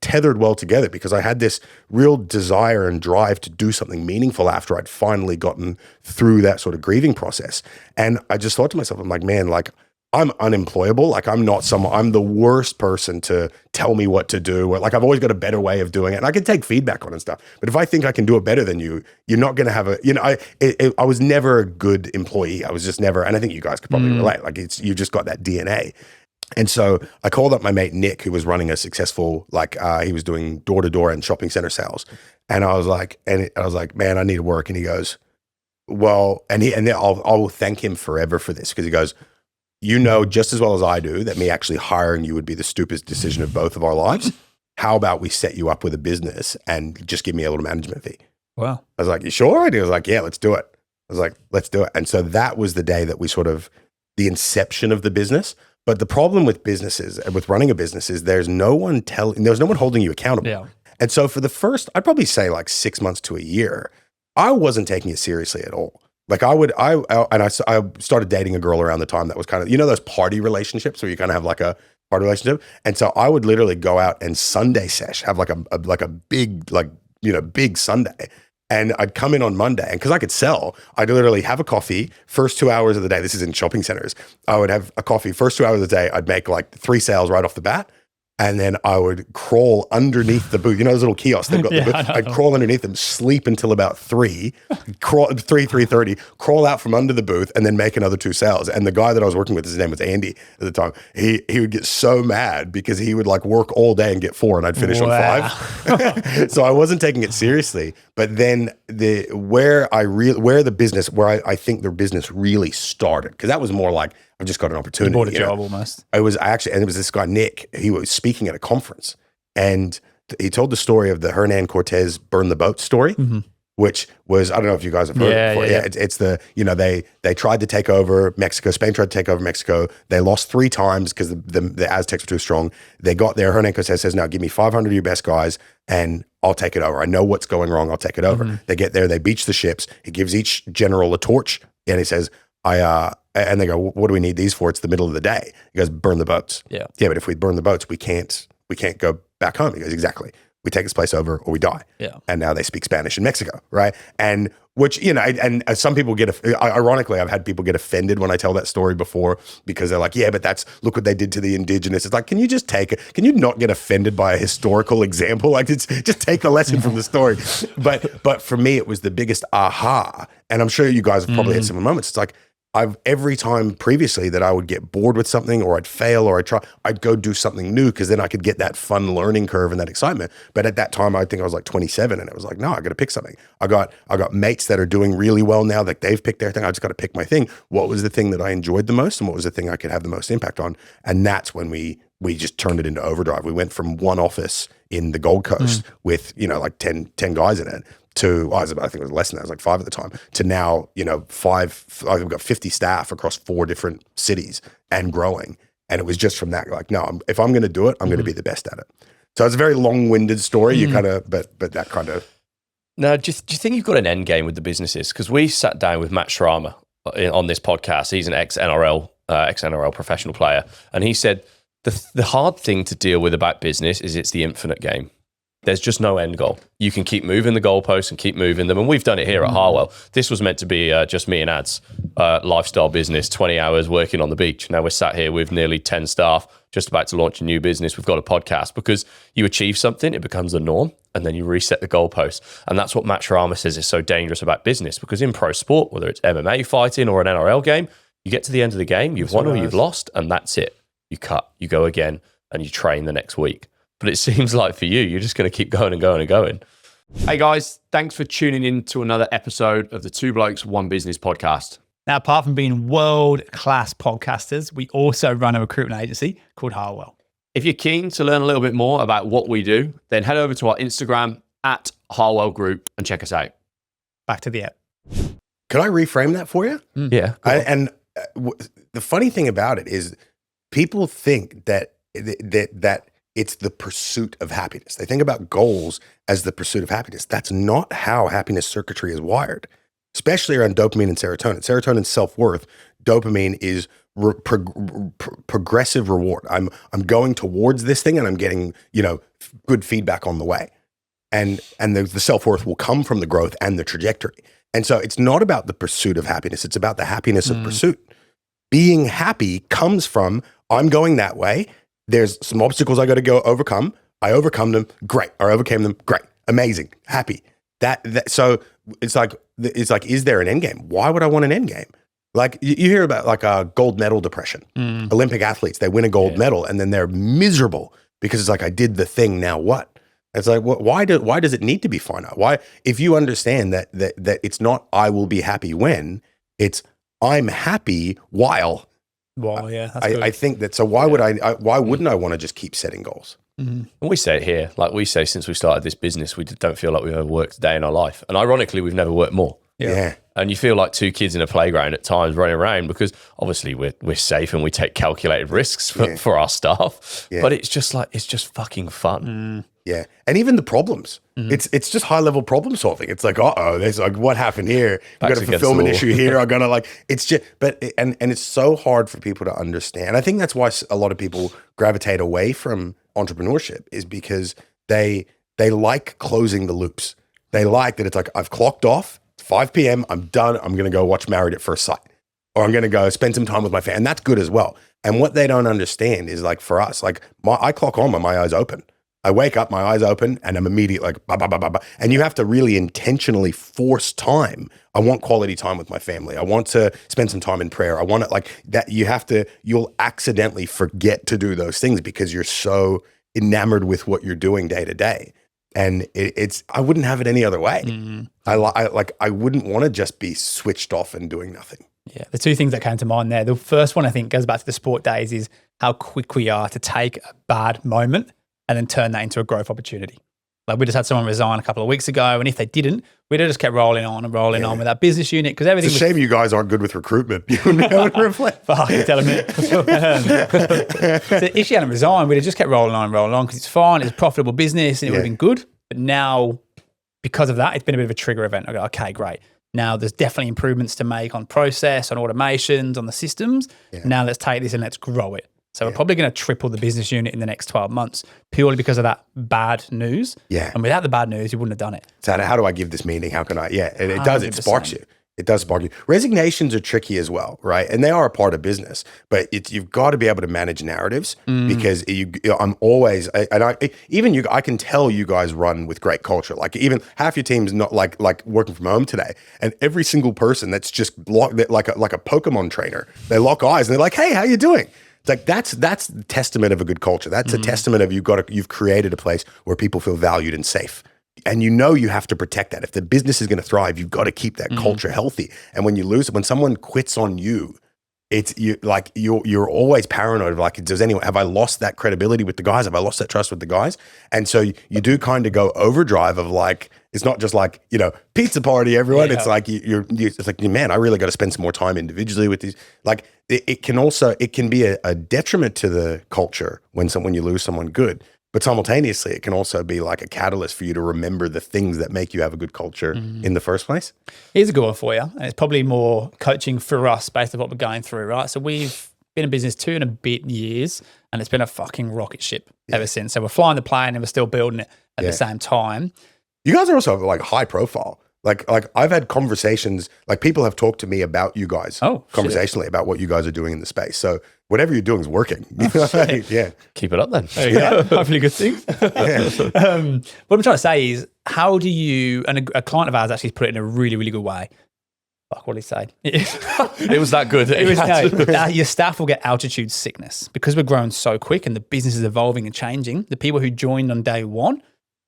tethered well together, because I had this real desire and drive to do something meaningful after I'd finally gotten through that sort of grieving process. And I just thought to myself, I'm like, man, like I'm unemployable. Like I'm the worst person to tell me what to do. Or like I've always got a better way of doing it. And I can take feedback on it and stuff. But if I think I can do it better than you, you're not going to have I was never a good employee. I was just never, and I think you guys could probably relate. Like you just got that DNA. And so I called up my mate, Nick, who was running a successful, he was doing door-to-door and shopping center sales. And I was like, man, I need work. And he goes, well, and I'll thank him forever for this, because he goes, just as well as I do, that me actually hiring you would be the stupidest decision of both of our lives. How about we set you up with a business and just give me a little management fee? Wow. I was like, you sure? And he was like, yeah, let's do it. I was like, let's do it. And so that was the day that we the inception of the business. But the problem with businesses and with running a business is there's no one holding you accountable. Yeah. And so for the first, I'd probably say like 6 months to a year, I wasn't taking it seriously at all. Like I started dating a girl around the time that was kind of, those party relationships where you kind of have like a party relationship. And so I would literally go out and Sunday sesh, have like a big, big Sunday. And I'd come in on Monday, and because I could sell, I'd literally have a coffee first 2 hours of the day. This is in shopping centers. I would have a coffee first 2 hours of the day. I'd make like 3 sales right off the bat. And then I would crawl underneath the booth. Those little kiosks, they've got the booth. I'd crawl underneath them, sleep until about 3:30, crawl out from under the booth, and then make another 2 sales. And the guy that I was working with, his name was Andy at the time, he would get so mad because he would like work all day and get 4 and I'd finish on 5. So I wasn't taking it seriously. But then where I think the business really started, because that was more like, I've just got an opportunity. You bought a job almost. It was this guy, Nick, he was speaking at a conference, and he told the story of the Hernan Cortez burn the boat story, which was, I don't know if you guys have heard it before. Yeah. It's they tried to take over Mexico. Spain tried to take over Mexico. They lost 3 times because the Aztecs were too strong. They got there. Hernan Cortez says, now give me 500 of your best guys and I'll take it over. I know what's going wrong. I'll take it over. They get there. They beach the ships. He gives each general a torch and he says, and they go, what do we need these for? It's the middle of the day. He goes, burn the boats. Yeah, but if we burn the boats, we can't go back home. He goes, exactly. We take this place over or we die. Yeah. And now they speak Spanish in Mexico, right? And which, and some people ironically, I've had people get offended when I tell that story before, because they're like, yeah, but look what they did to the indigenous. It's like, can you not get offended by a historical example? Like, just take the lesson from the story. But for me, it was the biggest aha. And I'm sure you guys have probably had similar moments. It's like, every time previously that I would get bored with something or I'd fail or I'd go do something new, because then I could get that fun learning curve and that excitement. But at that time, I think I was like 27, and it was like, no, I got to pick something. I got mates that are doing really well now, that they've picked their thing. I just got to pick my thing. What was the thing that I enjoyed the most, and what was the thing I could have the most impact on? And that's when we just turned it into overdrive. We went from one office in the Gold Coast with, like 10 guys in it, to, I think it was less than that, it was like 5 at the time, to now, 5, I've got 50 staff across 4 different cities and growing. And it was just from that, like, no, if I'm going to do it, I'm going to be the best at it. So it's a very long-winded story. You kind of, but that kind of. Now, do you think you've got an end game with the businesses? Because we sat down with Matt Schramer on this podcast. He's an ex-NRL professional player. And he said, the hard thing to deal with about business is it's the infinite game. there's just no end goal. You can keep moving the goalposts and keep moving them. And we've done it here at Harwell. This was meant to be just me and Ads, lifestyle business, 20 hours working on the beach. Now we're sat here with nearly 10 staff, just about to launch a new business. We've got a podcast because you achieve something, it becomes the norm, and then you reset the goalposts. And that's what Matt Sharma says is so dangerous about business, because in pro sport, whether it's MMA fighting or an NRL game, you get to the end of the game, you've won or you've lost, and that's it. You cut, you go again, and you train the next week. But it seems like for you, you're just going to keep going and going and going. Hey guys, thanks for tuning in to another episode of the Two Blokes One Business podcast. Now, apart from being world-class podcasters, we also run a recruitment agency called Harwell. If you're keen to learn a little bit more about what we do, then head over to our Instagram at Harwell Group and check us out. Back to the app. Can I reframe that for you? Yeah. The funny thing about it is people think that it's the pursuit of happiness. They think about goals as the pursuit of happiness. That's not how happiness circuitry is wired, especially around dopamine and serotonin. Serotonin's self-worth. Dopamine is progressive reward. I'm going towards this thing and I'm getting, good feedback on the way. And the self-worth will come from the growth and the trajectory. And so it's not about the pursuit of happiness. It's about the happiness of pursuit. Being happy comes from, I'm going that way. There's some obstacles I got to go overcome. I overcome them. Great. I overcame them. Great. Amazing. Happy. So it's like, is there an end game? Why would I want an end game? Like you hear about like a gold medal depression. Olympic athletes, they win a gold medal and then they're miserable because it's like, I did the thing. Now what? It's like, why does it need to be finite? Why, if you understand that it's not, I will be happy when, it's I'm happy while. Well, yeah, that's I think that. So why wouldn't I want to just keep setting goals? And we say it here, like we say, since we started this business, we don't feel like we've ever worked a day in our life. And ironically, we've never worked more. Yeah. And you feel like two kids in a playground at times running around because obviously we're safe and we take calculated risks for our staff. Yeah. But it's just fucking fun. Yeah. And even the problems. It's just high level problem solving. It's like, there's like, what happened here? I've got a fulfillment issue here. I'm gonna it's just, and it's so hard for people to understand. I think that's why a lot of people gravitate away from entrepreneurship, is because they like closing the loops. They like that it's like, I've clocked off, 5 p.m. I'm done. I'm going to go watch Married at First Sight, or I'm going to go spend some time with my family. And that's good as well. And what they don't understand is, like, for us, like I clock on when my eyes open. I wake up, my eyes open, and I'm immediately like, bah, bah, bah, bah, bah. And you have to really intentionally force time. I want quality time with my family. I want to spend some time in prayer. I want it like that. You'll accidentally forget to do those things because you're so enamored with what you're doing day to day. And I wouldn't have it any other way. I wouldn't want to just be switched off and doing nothing. Yeah, the two things that came to mind there. The first one, I think, goes back to the sport days, is how quick we are to take a bad moment and then turn that into a growth opportunity. Like, we just had someone resign a couple of weeks ago, and if they didn't, we'd have just kept rolling on and rolling on with that business unit, because everything. It's a shame you guys aren't good with recruitment. You wouldn't be able to reflect. Fuck, tell me. So if she hadn't resigned, we'd have just kept rolling on because it's fine, it's a profitable business, and it would have been good. But now, because of that, it's been a bit of a trigger event. I go, okay, great. Now there's definitely improvements to make on process, on automations, on the systems. Yeah. Now let's take this and let's grow it. So we're probably going to triple the business unit in the next 12 months purely because of that bad news. Yeah. And without the bad news, you wouldn't have done it. So how do I give this meaning? How can I? Yeah, it does. It sparks you. It does spark you. Resignations are tricky as well, right? And they are a part of business, but you've got to be able to manage narratives because I'm always, I can tell you guys run with great culture. Like, even half your team's not like working from home today, and every single person that's just like a Pokemon trainer, they lock eyes and they're like, "Hey, how you doing?" It's like, that's the testament of a good culture. That's a testament of you've created a place where people feel valued and safe. And you have to protect that. If the business is going to thrive, you've got to keep that culture healthy. And when you lose it, when someone quits on you, you're always paranoid of, like, have I lost that credibility with the guys? Have I lost that trust with the guys? And so you do kind of go overdrive of, like, it's not just like, pizza party, everyone. Yeah. It's like it's like, man, I really got to spend some more time individually with these. Like, it can be a detriment to the culture when you lose someone good. But simultaneously, it can also be like a catalyst for you to remember the things that make you have a good culture in the first place. Here's a good one for you. And it's probably more coaching for us based on what we're going through, right? So we've been in business 2 and a bit years, and it's been a fucking rocket ship ever since. So we're flying the plane and we're still building it. at the same time. You guys are also like high profile. Like I've had conversations, like people have talked to me about you guys conversationally about what you guys are doing in the space. So whatever you're doing is working. Yeah. Keep it up then. Yeah. Hopefully good things. What I'm trying to say is, how do you, and a client of ours actually put it in a really, really good way. Fuck, what did he say? It was that good. Your staff will get altitude sickness because we're growing so quick and the business is evolving and changing. The people who joined on day one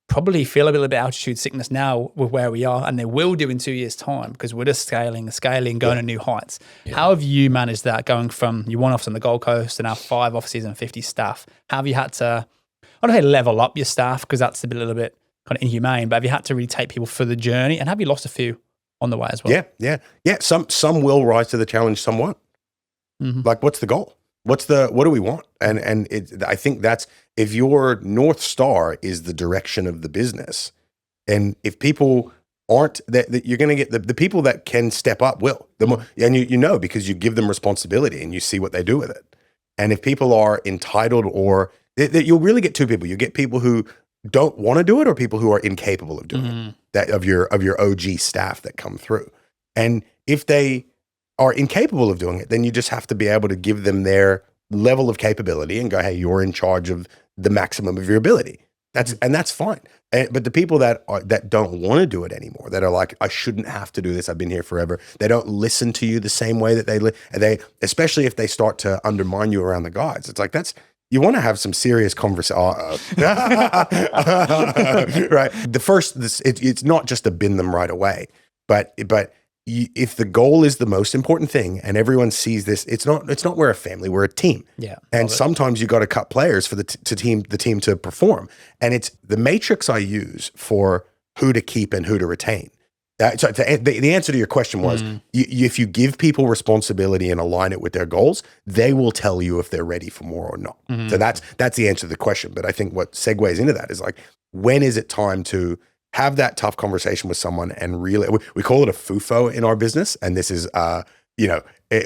probably feel a little bit of altitude sickness now with where we are, and they will do in 2 years' time because we're just scaling, going to new heights. Yeah. How have you managed that, going from your one office on the Gold Coast to now 5 offices and 50 staff? How have you had to, I don't say level up your staff because that's a little bit kind of inhumane, but have you had to really take people for the journey, and have you lost a few on the way as well? Yeah. Some will rise to the challenge, some won't. Like, what's the goal? What do we want? And I think that's, if your North Star is the direction of the business, and if people aren't, that you're going to get the people that can step up will. The more, and you know, because you give them responsibility and you see what they do with it. And if people are entitled, or you'll really get two people. You get people who don't want to do it, or people who are incapable of doing it. That of your OG staff that come through. And if they are incapable of doing it, then you just have to be able to give them their level of capability and go, hey, you're in charge of the maximum of your ability. That's fine. But the people that don't want to do it anymore, that are like, I shouldn't have to do this, I've been here forever. They don't listen to you the same way that they especially if they start to undermine you around the guides. It's like, you want to have some serious conversation. Right. It's not just to bin them right away, but if the goal is the most important thing and everyone sees this, it's not we're a family, we're a team. Yeah. And sometimes you got to cut players for the team to perform. And it's the matrix I use for who to keep and who to retain. So the answer to your question was, if you give people responsibility and align it with their goals, they will tell you if they're ready for more or not. So that's the answer to the question. But I think what segues into that is like, when is it time to have that tough conversation with someone and really, we call it a FUFO in our business. And this is,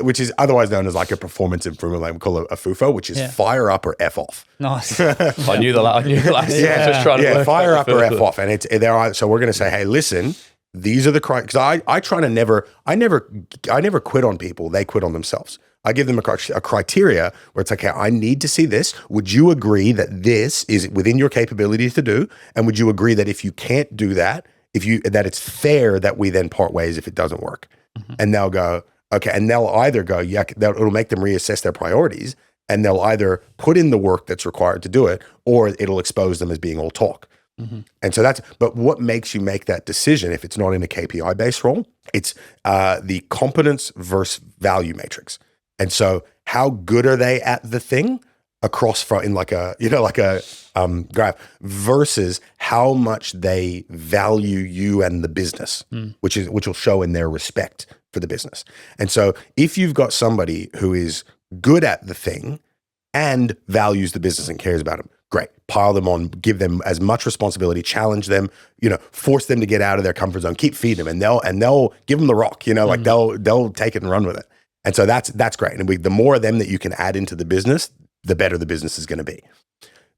which is otherwise known as like a performance improvement. Like we call it a FUFO, which is fire up or F off. Nice. I knew the last. Just trying to work fire up or F off. And so we're going to say, hey, listen, these are the criteria. Because I try to I never quit on people. They quit on themselves. I give them a criteria where it's like, okay, I need to see this. Would you agree that this is within your capabilities to do? And would you agree that if you can't do that, that it's fair that we then part ways if it doesn't work? And they'll go, okay. And they'll either go, yeah, it'll make them reassess their priorities, and they'll either put in the work that's required to do it, or it'll expose them as being all talk. And so but what makes you make that decision if it's not in a KPI-based role? It's the competence versus value matrix. And so how good are they at the thing across in like a graph, versus how much they value you and the business, which will show in their respect for the business. And so if you've got somebody who is good at the thing and values the business and cares about them, great. Pile them on, give them as much responsibility, challenge them, force them to get out of their comfort zone, keep feeding them, and they'll give them the rock, like they'll take it and run with it. And so that's great. And the more of them that you can add into the business, the better the business is going to be.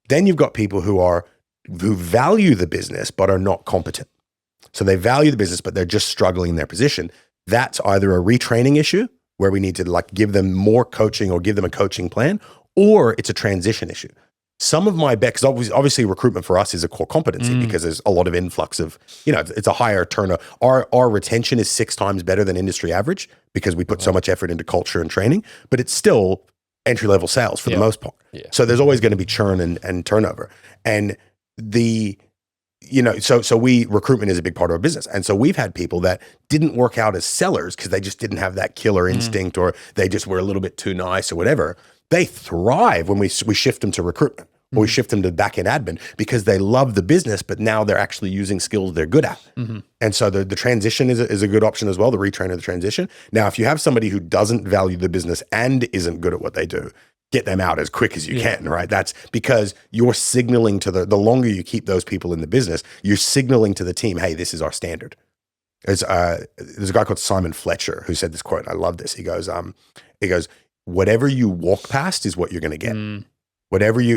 Then you've got people who value the business but are not competent. So they value the business, but they're just struggling in their position. That's either a retraining issue where we need to like give them more coaching or give them a coaching plan, or it's a transition issue. Some of my because obviously recruitment for us is a core competency because there's a lot of influx of, it's a higher turnover. Our retention is 6 times better than industry average because we put so much effort into culture and training, but it's still entry-level sales for the most part. Yeah. So there's always going to be churn and turnover. And so recruitment is a big part of our business. And so we've had people that didn't work out as sellers because they just didn't have that killer instinct, or they just were a little bit too nice or whatever. They thrive when we shift them to recruitment, or we shift them to back-end admin, because they love the business, but now they're actually using skills they're good at. And so the transition is a good option as well, the retrain of the transition. Now, if you have somebody who doesn't value the business and isn't good at what they do, get them out as quick as you can, right? That's because you're signaling to the longer you keep those people in the business, you're signaling to the team, hey, this is our standard. There's a guy called Simon Fletcher who said this quote, and I love this. He goes, whatever you walk past is what you're going to get. Whatever he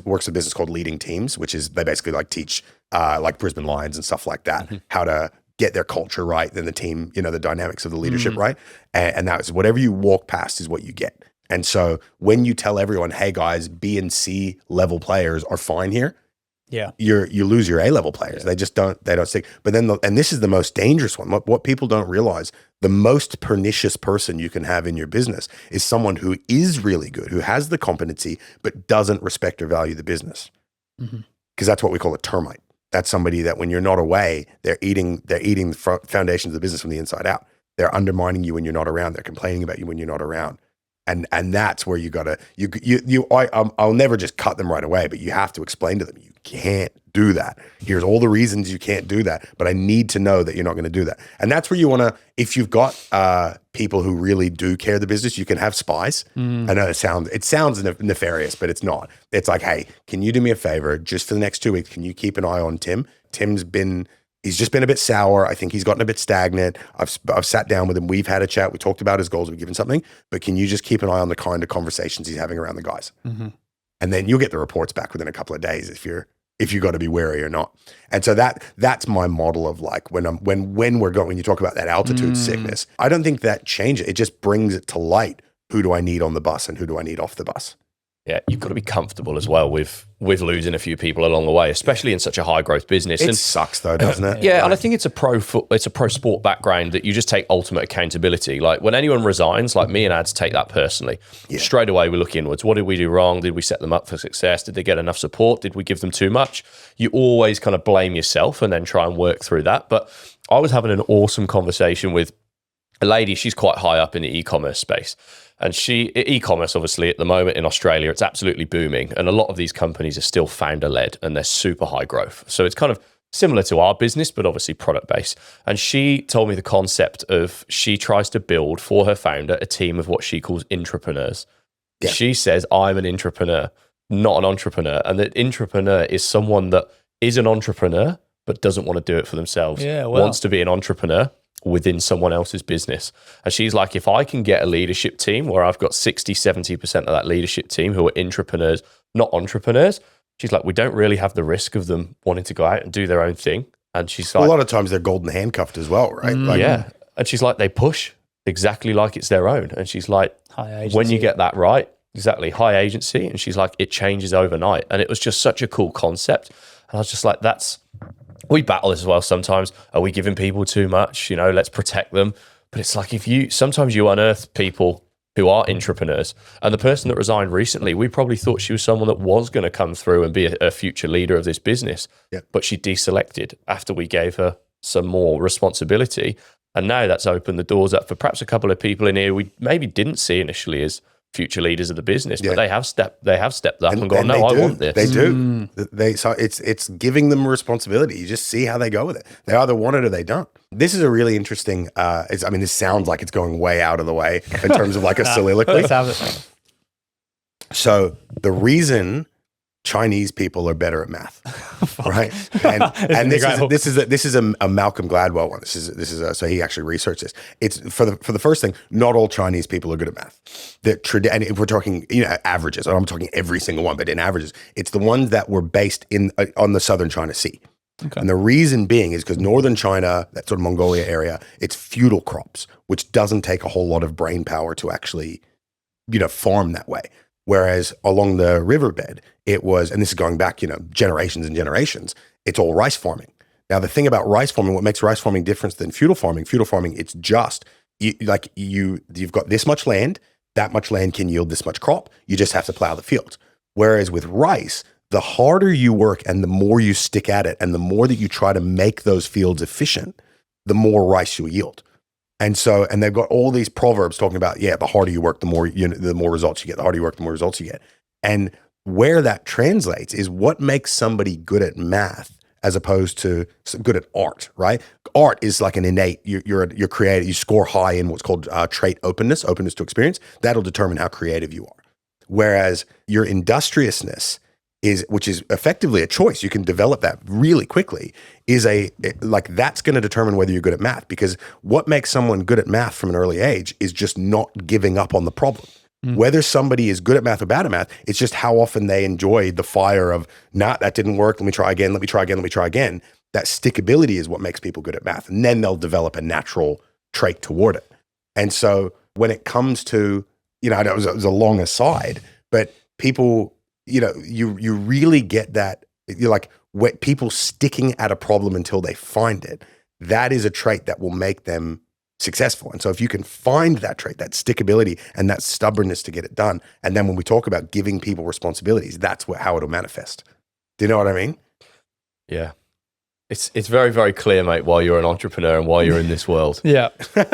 works a business called Leading Teams, which is they basically like teach like Brisbane Lions and stuff like that, how to get their culture right, then the team, the dynamics of the leadership right. And that is whatever you walk past is what you get. And so when you tell everyone, hey guys, B and C level players are fine here, you lose your A level players. They just don't stick. But then, and this is the most dangerous one. What people don't realize, the most pernicious person you can have in your business is someone who is really good, who has the competency, but doesn't respect or value the business. Because that's what we call a termite. That's somebody that when you're not away, they're eating the foundations of the business from the inside out. They're undermining you when you're not around. They're complaining about you when you're not around. And that's where you gotta, I'll never just cut them right away, but you have to explain to them, you can't do that. Here's all the reasons you can't do that, but I need to know that you're not going to do that. And that's where you want to, if you've got people who really do care the business, you can have spies. I know it sounds nefarious, but it's not. It's like, hey, can you do me a favor? Just for the next 2 weeks, can you keep an eye on Tim? He's just been a bit sour. I think he's gotten a bit stagnant. I've sat down with him. We've had a chat. We talked about his goals. We've given something, but can you just keep an eye on the kind of conversations he's having around the guys? And then you'll get the reports back within a couple of days if you got to be wary or not. And so that's my model of like when you talk about that altitude sickness, I don't think that changes. It just brings it to light. Who do I need on the bus and who do I need off the bus? Yeah, you've got to be comfortable as well with losing a few people along the way, especially in such a high growth business. It sucks though, doesn't it? Yeah, and I think it's a pro sport background that you just take ultimate accountability. Like when anyone resigns, like me and Ads take that personally. Straight away we look inwards. What did we do wrong? Did we set them up for success? Did they get enough support? Did we give them too much? You always kind of blame yourself and then try and work through that. But I was having an awesome conversation with a lady. She's quite high up in the e-commerce space. And e-commerce, obviously, at the moment in Australia, it's absolutely booming. And a lot of these companies are still founder-led and they're super high growth. So it's kind of similar to our business, but obviously product-based. And she told me the concept of she tries to build for her founder a team of what she calls intrapreneurs. Yeah. She says, I'm an intrapreneur, not an entrepreneur. And that intrapreneur is someone that is an entrepreneur, but doesn't want to do it for themselves. Wants to be an entrepreneur within someone else's business. And she's like, if I can get a leadership team where I've got 60-70% of that leadership team who are intrapreneurs, not entrepreneurs, she's like, we don't really have the risk of them wanting to go out and do their own thing. And she's like, a lot of times they're golden handcuffed as well, right? Yeah. And she's like, they push exactly like it's their own. And she's like, when you get that right, exactly, high agency. And she's like, it changes overnight. And it was just such a cool concept. And I was just like, we battle as well sometimes. Are we giving people too much? Let's protect them. But it's like sometimes you unearth people who are intrapreneurs. And the person that resigned recently, we probably thought she was someone that was going to come through and be a future leader of this business. Yeah. But she deselected after we gave her some more responsibility. And now that's opened the doors up for perhaps a couple of people in here we maybe didn't see initially as future leaders of the business, but they have stepped up and gone, no, I want this. They do. So it's giving them responsibility. You just see how they go with it. They either want it or they don't. This is a really interesting, this sounds like it's going way out of the way in terms of like a soliloquy. Let's have it. So the reason Chinese people are better at math, right? And this is a Malcolm Gladwell one. So he actually researched this. It's for the first thing, not all Chinese people are good at math. And if we're talking, averages, I'm talking every single one, but in averages, it's the ones that were based on the southern China Sea. Okay. And the reason being is because northern China, that sort of Mongolia area, it's feudal crops, which doesn't take a whole lot of brain power to actually, farm that way. Whereas along the riverbed, it was, and this is going back, generations and generations, it's all rice farming. Now, the thing about rice farming, what makes rice farming different than feudal farming, it's just, you've got this much land, that much land can yield this much crop, you just have to plow the field. Whereas with rice, the harder you work and the more you stick at it and the more that you try to make those fields efficient, the more rice you yield. And they've got all these proverbs talking about, the harder you work, the more results you get. The harder you work, the more results you get. And where that translates is what makes somebody good at math as opposed to good at art, right? Art is like an innate, you're creative, you score high in what's called trait openness to experience. That'll determine how creative you are. Whereas your industriousness which is effectively a choice, you can develop that really quickly, that's going to determine whether you're good at math, because what makes someone good at math from an early age is just not giving up on the problem. Whether somebody is good at math or bad at math, it's just how often they enjoy the fire of, nah, that didn't work. Let me try again. Let me try again. Let me try again. That stickability is what makes people good at math. And then they'll develop a natural trait toward it. And so when it comes to, you know, I know it was a long aside, but people, you know, you really get that, you're like, people sticking at a problem until they find it. That is a trait that will make them successful. And so if you can find that trait, that stickability and that stubbornness to get it done, and then when we talk about giving people responsibilities, that's how it'll manifest. Do you know what I mean? Yeah. It's very, very clear, mate, why you're an entrepreneur and why you're in this world. Yeah.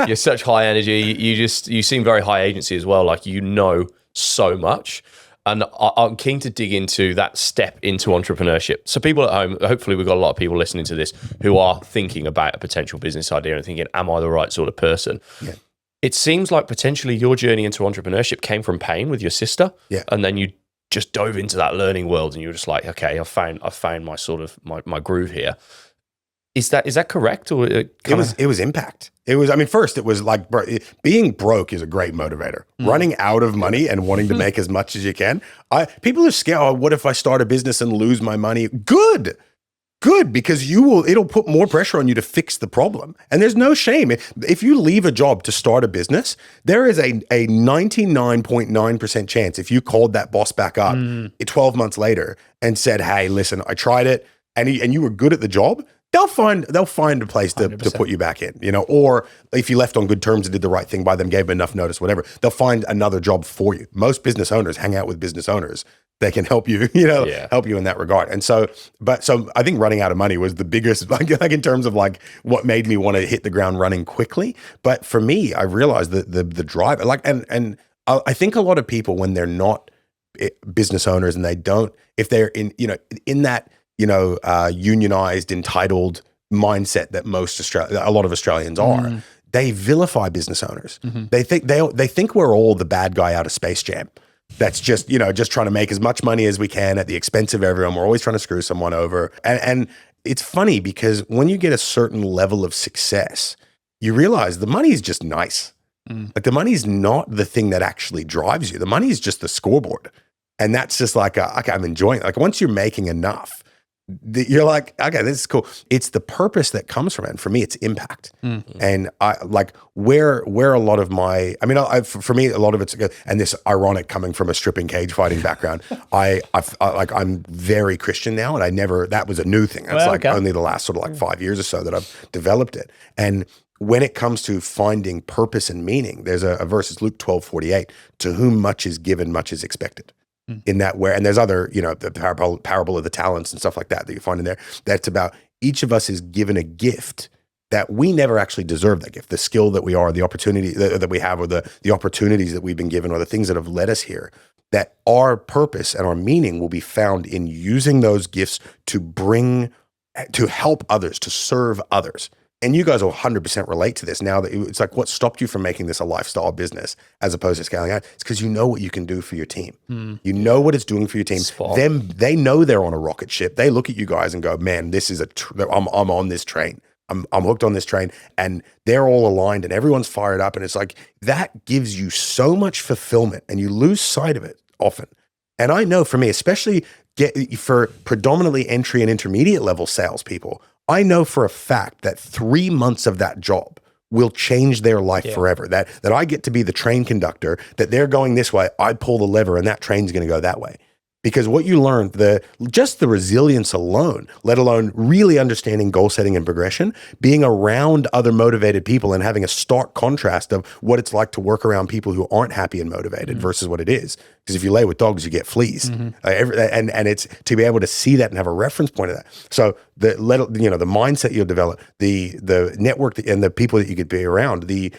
You're such high energy. You seem very high agency as well. Like, you know so much. And I'm keen to dig into that step into entrepreneurship. So people at home, hopefully we've got a lot of people listening to this who are thinking about a potential business idea and thinking, am I the right sort of person? Yeah. It seems like potentially your journey into entrepreneurship came from pain with your sister. Yeah. And then you just dove into that learning world and you were just like, okay, I found my sort of my groove here. Is that correct? Or it was impact. It was, I mean, first it was like, being broke is a great motivator. Running out of money and wanting to make as much as you can. People are scared. Oh, what if I start a business and lose my money? Good, because it'll put more pressure on you to fix the problem. And there's no shame. If you leave a job to start a business, there is a 99.9% chance if you called that boss back up 12 months later and said, hey, listen, I tried it, and you were good at the job, they'll find a place to put you back in, you know, or if you left on good terms and did the right thing by them, gave them enough notice, whatever, they'll find another job for you. Most business owners hang out with business owners. They can help you, help you in that regard. And so I think running out of money was the biggest, like in terms of like what made me want to hit the ground running quickly. But for me, I realized that the drive, like, and I think a lot of people, when they're not business owners and they don't, if they're in that, unionized, entitled mindset that a lot of Australians are, they vilify business owners. They think we're all the bad guy out of Space Jam. That's just trying to make as much money as we can at the expense of everyone. We're always trying to screw someone over. And it's funny because when you get a certain level of success, you realize the money is just nice. Like, the money's not the thing that actually drives you. The money is just the scoreboard. And that's just like, okay, I'm enjoying it. Like, once you're making enough, you're like, okay, this is cool. It's the purpose that comes from it. And for me, it's impact. And I like where a lot of my, for me, a lot of it's, and this ironic coming from a stripping cage fighting background, I'm very Christian now. And that was a new thing. It's only the last sort of like 5 years or so that I've developed it. And when it comes to finding purpose and meaning, there's a verse, it's Luke 12:48, to whom much is given, much is expected. In that and there's other, the parable of the talents and stuff like that you find in there. That's about each of us is given a gift that we never actually deserve that gift. The skill that we are, the opportunity that we have, or the opportunities that we've been given, or the things that have led us here, that our purpose and our meaning will be found in using those gifts to help others, to serve others. And you guys will 100% relate to this now that it's like, what stopped you from making this a lifestyle business as opposed to scaling out? It's because you know what you can do for your team. You know what it's doing for your team. They know they're on a rocket ship. They look at you guys and go, man, this is I'm on this train. I'm hooked on this train, and they're all aligned and everyone's fired up. And it's like, that gives you so much fulfillment, and you lose sight of it often. And I know for me, especially for predominantly entry and intermediate level salespeople, I know for a fact that 3 months of that job will change their life forever. That I get to be the train conductor, that they're going this way, I pull the lever and that train's going to go that way. Because what you learn, just the resilience alone, let alone really understanding goal setting and progression, being around other motivated people and having a stark contrast of what it's like to work around people who aren't happy and motivated versus what it is. Because if you lay with dogs, you get fleas. And it's to be able to see that and have a reference point of that. So the mindset you'll develop, the network and the people that you could be around, the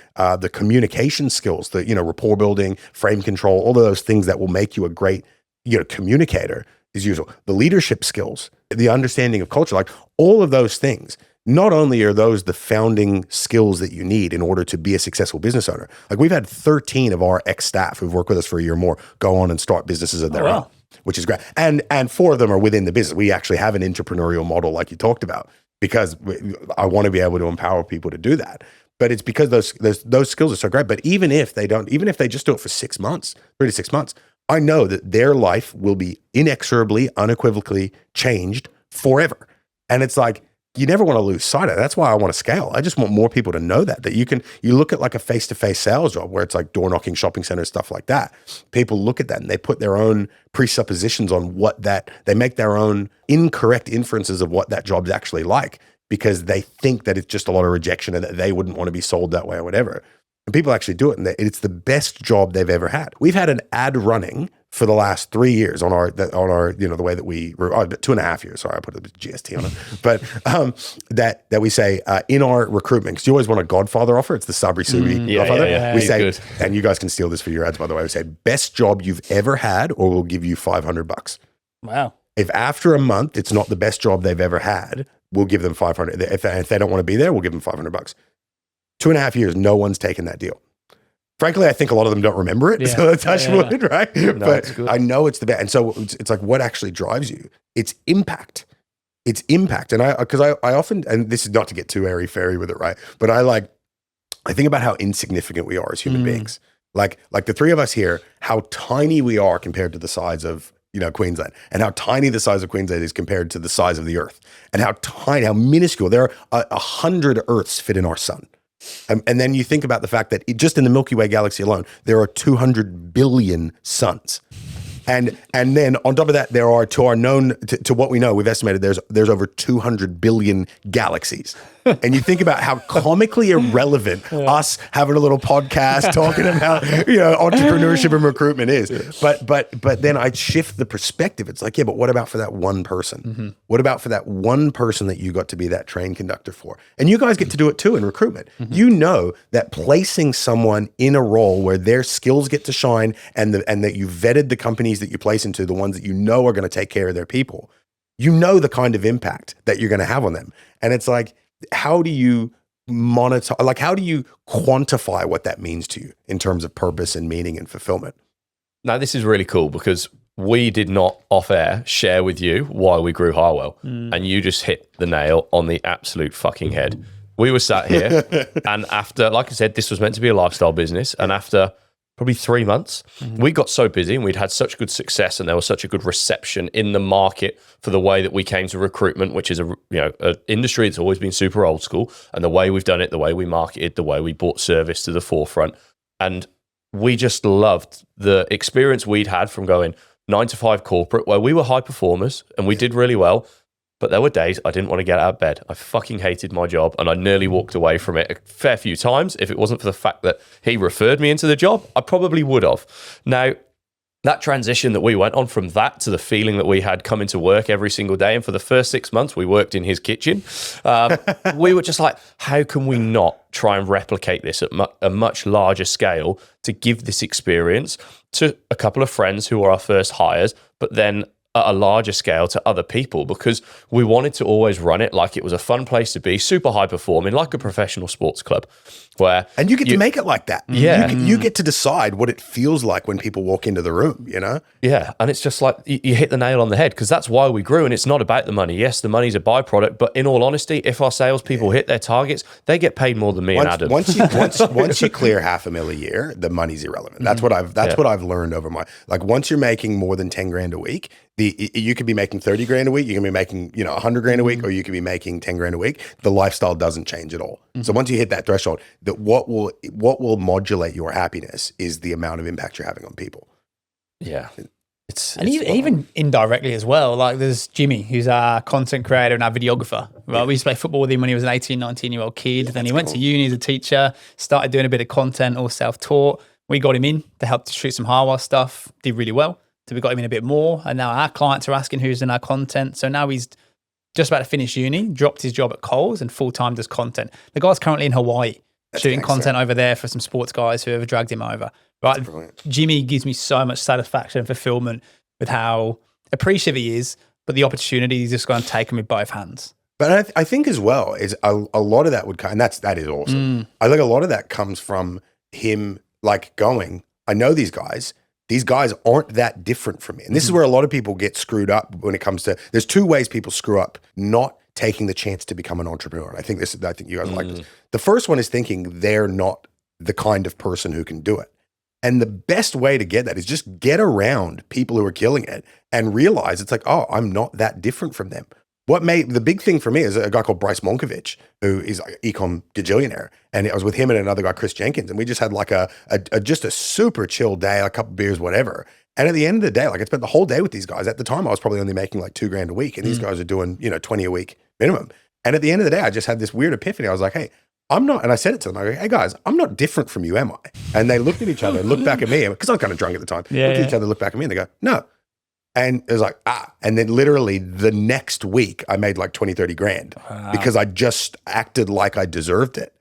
communication skills, the rapport building, frame control, all of those things that will make you a great communicator is useful. The leadership skills, the understanding of culture, like all of those things. Not only are those the founding skills that you need in order to be a successful business owner. Like, we've had 13 of our ex-staff who've worked with us for a year or more go on and start businesses of their own, which is great. And 4 of them are within the business. We actually have an entrepreneurial model like you talked about, because I want to be able to empower people to do that. But it's because those skills are so great. But even if they just do it for 6 months, 3 to 6 months, I know that their life will be inexorably, unequivocally changed forever. And it's like, you never want to lose sight of it. That's why I want to scale. I just want more people to know that you look at like a face-to-face sales job where it's like door knocking, shopping centers, stuff like that. People look at that and they put their own presuppositions on they make their own incorrect inferences of what that job's actually like, because they think that it's just a lot of rejection and that they wouldn't want to be sold that way or whatever. And people actually do it, and it's the best job they've ever had. We've had an ad running for the last 3 years on our the way that we 2.5 years. Sorry, I put a GST on it, but that we say in our recruitment, because you always want a Godfather offer. It's the Sabri Subi Godfather. Yeah, we say, good. and you guys can steal this for your ads, by the way. We say best job you've ever had, or we'll give you $500. Wow. If after a month it's not the best job they've ever had, we'll give them 500. If they don't want to be there, we'll give them $500. 2.5 years, no one's taken that deal. Frankly, I think a lot of them don't remember it. So that's touch wood, right? No, but I know it's the best. And so it's like, what actually drives you? It's impact. It's impact. And because I often, and this is not to get too airy-fairy with it, right? But I think about how insignificant we are as human beings. Like the three of us here, how tiny we are compared to the size of, Queensland, and how tiny the size of Queensland is compared to the size of the Earth, and how minuscule. There are 100 Earths fit in our sun. And then you think about the fact that just in the Milky Way galaxy alone, there are 200 billion suns. And then on top of that, there are, to our known, to what we know, we've estimated there's over 200 billion galaxies. And you think about how comically irrelevant us having a little podcast talking about, entrepreneurship and recruitment is. But then I'd shift the perspective. It's like, yeah, but what about for that one person? Mm-hmm. What about for that one person that you got to be that train conductor for? And you guys get to do it too in recruitment. Mm-hmm. You know that placing someone in a role where their skills get to shine and that you vetted the companies that you place into, the ones that you know are going to take care of their people, you know the kind of impact that you're going to have on them. And it's like, how do you monitor, how do you quantify what that means to you in terms of purpose and meaning and fulfillment? Now, this is really cool because we did not off air share with you why we grew Harwell. And you just hit the nail on the absolute fucking head. We were sat here and after, like I said, this was meant to be a lifestyle business. And after probably 3 months, we got so busy and we'd had such good success and there was such a good reception in the market for the way that we came to recruitment, which is an industry that's always been super old school, and the way we've done it, the way we marketed, the way we brought service to the forefront. And we just loved the experience we'd had from going 9 to 5 corporate, where we were high performers and we did really well. But there were days I didn't want to get out of bed. I fucking hated my job and I nearly walked away from it a fair few times. If it wasn't for the fact that he referred me into the job, I probably would have. Now, that transition that we went on from that to the feeling that we had coming to work every single day, and for the first 6 months we worked in his kitchen, we were just like, how can we not try and replicate this at a much larger scale to give this experience to a couple of friends who are our first hires, but then at a larger scale to other people, because we wanted to always run it like it was a fun place to be, super high performing, like a professional sports club. And you get to make it like that. Yeah. You get to decide what it feels like when people walk into the room, Yeah. And it's just like you hit the nail on the head, because that's why we grew. And it's not about the money. Yes, the money's a byproduct, but in all honesty, if our salespeople hit their targets, they get paid more than me and Adam. Once you clear $500,000 a year, the money's irrelevant. That's what I've learned over once you're making more than 10 grand a week, you could be making 30 grand a week, you can be making 100 grand a week, or you could be making 10 grand a week. The lifestyle doesn't change at all. So once you hit that threshold, that what will modulate your happiness is the amount of impact you're having on people. Yeah. Even indirectly as well. Like there's Jimmy, who's our content creator and our videographer. Right? We used to play football with him when he was an 18, 19-year-old kid. Then he went to uni as a teacher, started doing a bit of content, all self-taught. We got him in to help to shoot some Harwell stuff, did really well. So we got him in a bit more. And now our clients are asking who's in our content. So now he's just about to finish uni, dropped his job at Coles and full-time does content. The guy's currently in Hawaii shooting content over there for some sports guys who have dragged him over. Right? Jimmy gives me so much satisfaction and fulfillment with how appreciative he is, but the opportunity he's just going to take him with both hands. But I think as well is a lot of that would come, and that is awesome. I think a lot of that comes from him going, I know these guys aren't that different from me. And this is where a lot of people get screwed up when it comes to, there's two ways people screw up not taking the chance to become an entrepreneur. And I think you guys like this. The first one is thinking they're not the kind of person who can do it. And the best way to get that is just get around people who are killing it and realize it's like, oh, I'm not that different from them. What made the big thing for me is a guy called Bryce Monkovich, who is an ecom gajillionaire. And I was with him and another guy, Chris Jenkins, and we just had like just a super chill day, a couple beers, whatever. And at the end of the day, like I spent the whole day with these guys. At the time, I was probably only making like $2,000 a week, and these guys are doing, 20 a week minimum. And at the end of the day, I just had this weird epiphany. I was like, hey, I'm not, and I said it to them, I go, hey guys, I'm not different from you, am I? And they looked at each other and looked back at me, because I was kind of drunk at the time. Looked at each other, looked back at me, and they go, no. And it was like, and then literally the next week I made like 20, 30 grand because I just acted like I deserved it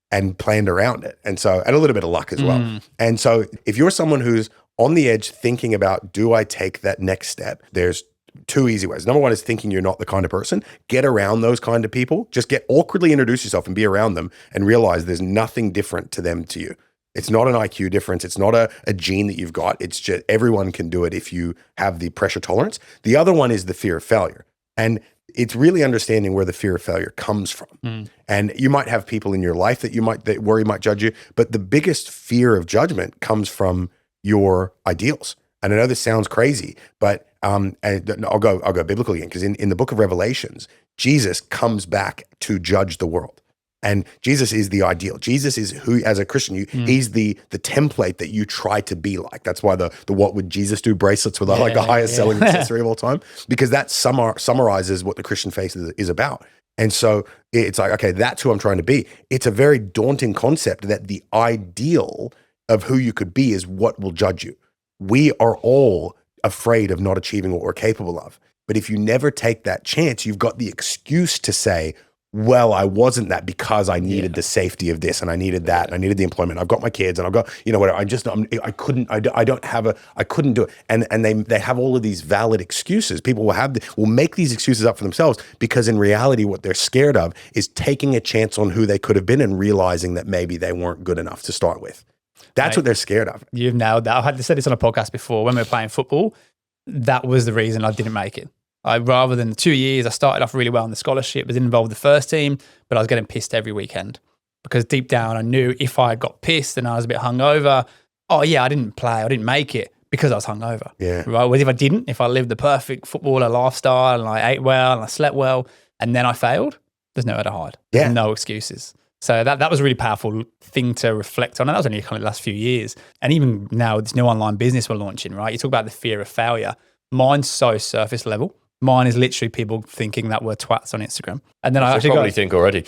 and planned around it. And a little bit of luck as well. And so if you're someone who's on the edge thinking about, do I take that next step? There's two easy ways. Number one is thinking you're not the kind of person. Get around those kind of people. Just awkwardly introduce yourself and be around them and realize there's nothing different to them to you. It's not an IQ difference. It's not a gene that you've got. It's just everyone can do it if you have the pressure tolerance. The other one is the fear of failure. And it's really understanding where the fear of failure comes from. And you might have people in your life that worry might judge you, but the biggest fear of judgment comes from your ideals. And I know this sounds crazy, but and I'll go biblical again, because in the book of Revelations, Jesus comes back to judge the world. And Jesus is the ideal. Jesus is who, as a Christian, he's the template that you try to be like. That's why the what would Jesus do bracelets were the highest selling accessory of all time, because that summarizes what the Christian faith is about. And so it's like, okay, that's who I'm trying to be. It's a very daunting concept that the ideal of who you could be is what will judge you. We are all afraid of not achieving what we're capable of. But if you never take that chance, you've got the excuse to say, well, I wasn't that because I needed the safety of this and I needed that and I needed the employment. I've got my kids and I've got, whatever. I couldn't do it. And they have all of these valid excuses. People will make these excuses up for themselves, because in reality, what they're scared of is taking a chance on who they could have been and realizing that maybe they weren't good enough to start with. That's what they're scared of. You've nailed that. I had said this on a podcast before. When we were playing football, that was the reason I didn't make it. Rather than 2 years, I started off really well in the scholarship, was involved with the first team, but I was getting pissed every weekend, because deep down I knew if I got pissed and I was a bit hungover, I didn't make it because I was hungover. Yeah. Right. Well, if I lived the perfect footballer lifestyle and I ate well and I slept well and then I failed, there's nowhere to hide. There's no excuses. So that was a really powerful thing to reflect on. And that was only kind of the last few years. And even now, this new online business we're launching, right? You talk about the fear of failure. Mine's so surface level. Mine is literally people thinking that we're twats on Instagram. And then Which they probably think already,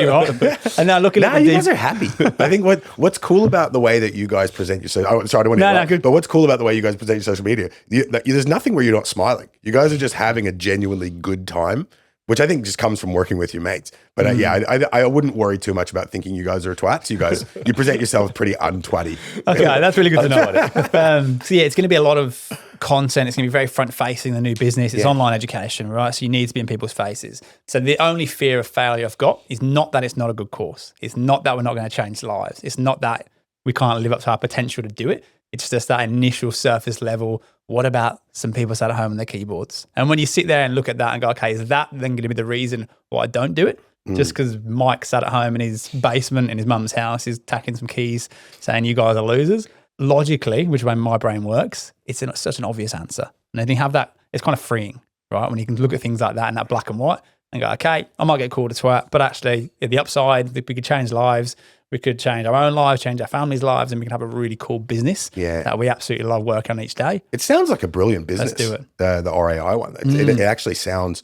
right? And now look at you guys are happy. I think what's cool about the way that you guys present yourself. Sorry, I don't want to. But what's cool about the way you guys present your social media? There's nothing where you're not smiling. You guys are just having a genuinely good time, which I think just comes from working with your mates. But I wouldn't worry too much about thinking you guys are twats. You present yourselves pretty untwatty. Okay, that's really good to know. So it's going to be a lot of content. It's going to be very front-facing, the new business. It's online education, right? So you need to be in people's faces. So the only fear of failure I've got is not that it's not a good course. It's not that we're not going to change lives. It's not that we can't live up to our potential to do it. It's just that initial surface level. What about some people sat at home on their keyboards? And when you sit there and look at that and go, okay, is that then going to be the reason why I don't do it? Just because Mike sat at home in his basement in his mum's house, is tacking some keys saying you guys are losers? Logically, which way my brain works, it's such an obvious answer. And then you have that, it's kind of freeing, right? When you can look at things like that in that black and white and go, okay, I might get called a twat, but actually at the upside, we could change lives. We could change our own lives, change our families' lives, and we can have a really cool business that we absolutely love working on each day. It sounds like a brilliant business. Let's do it. The RAI one. It actually sounds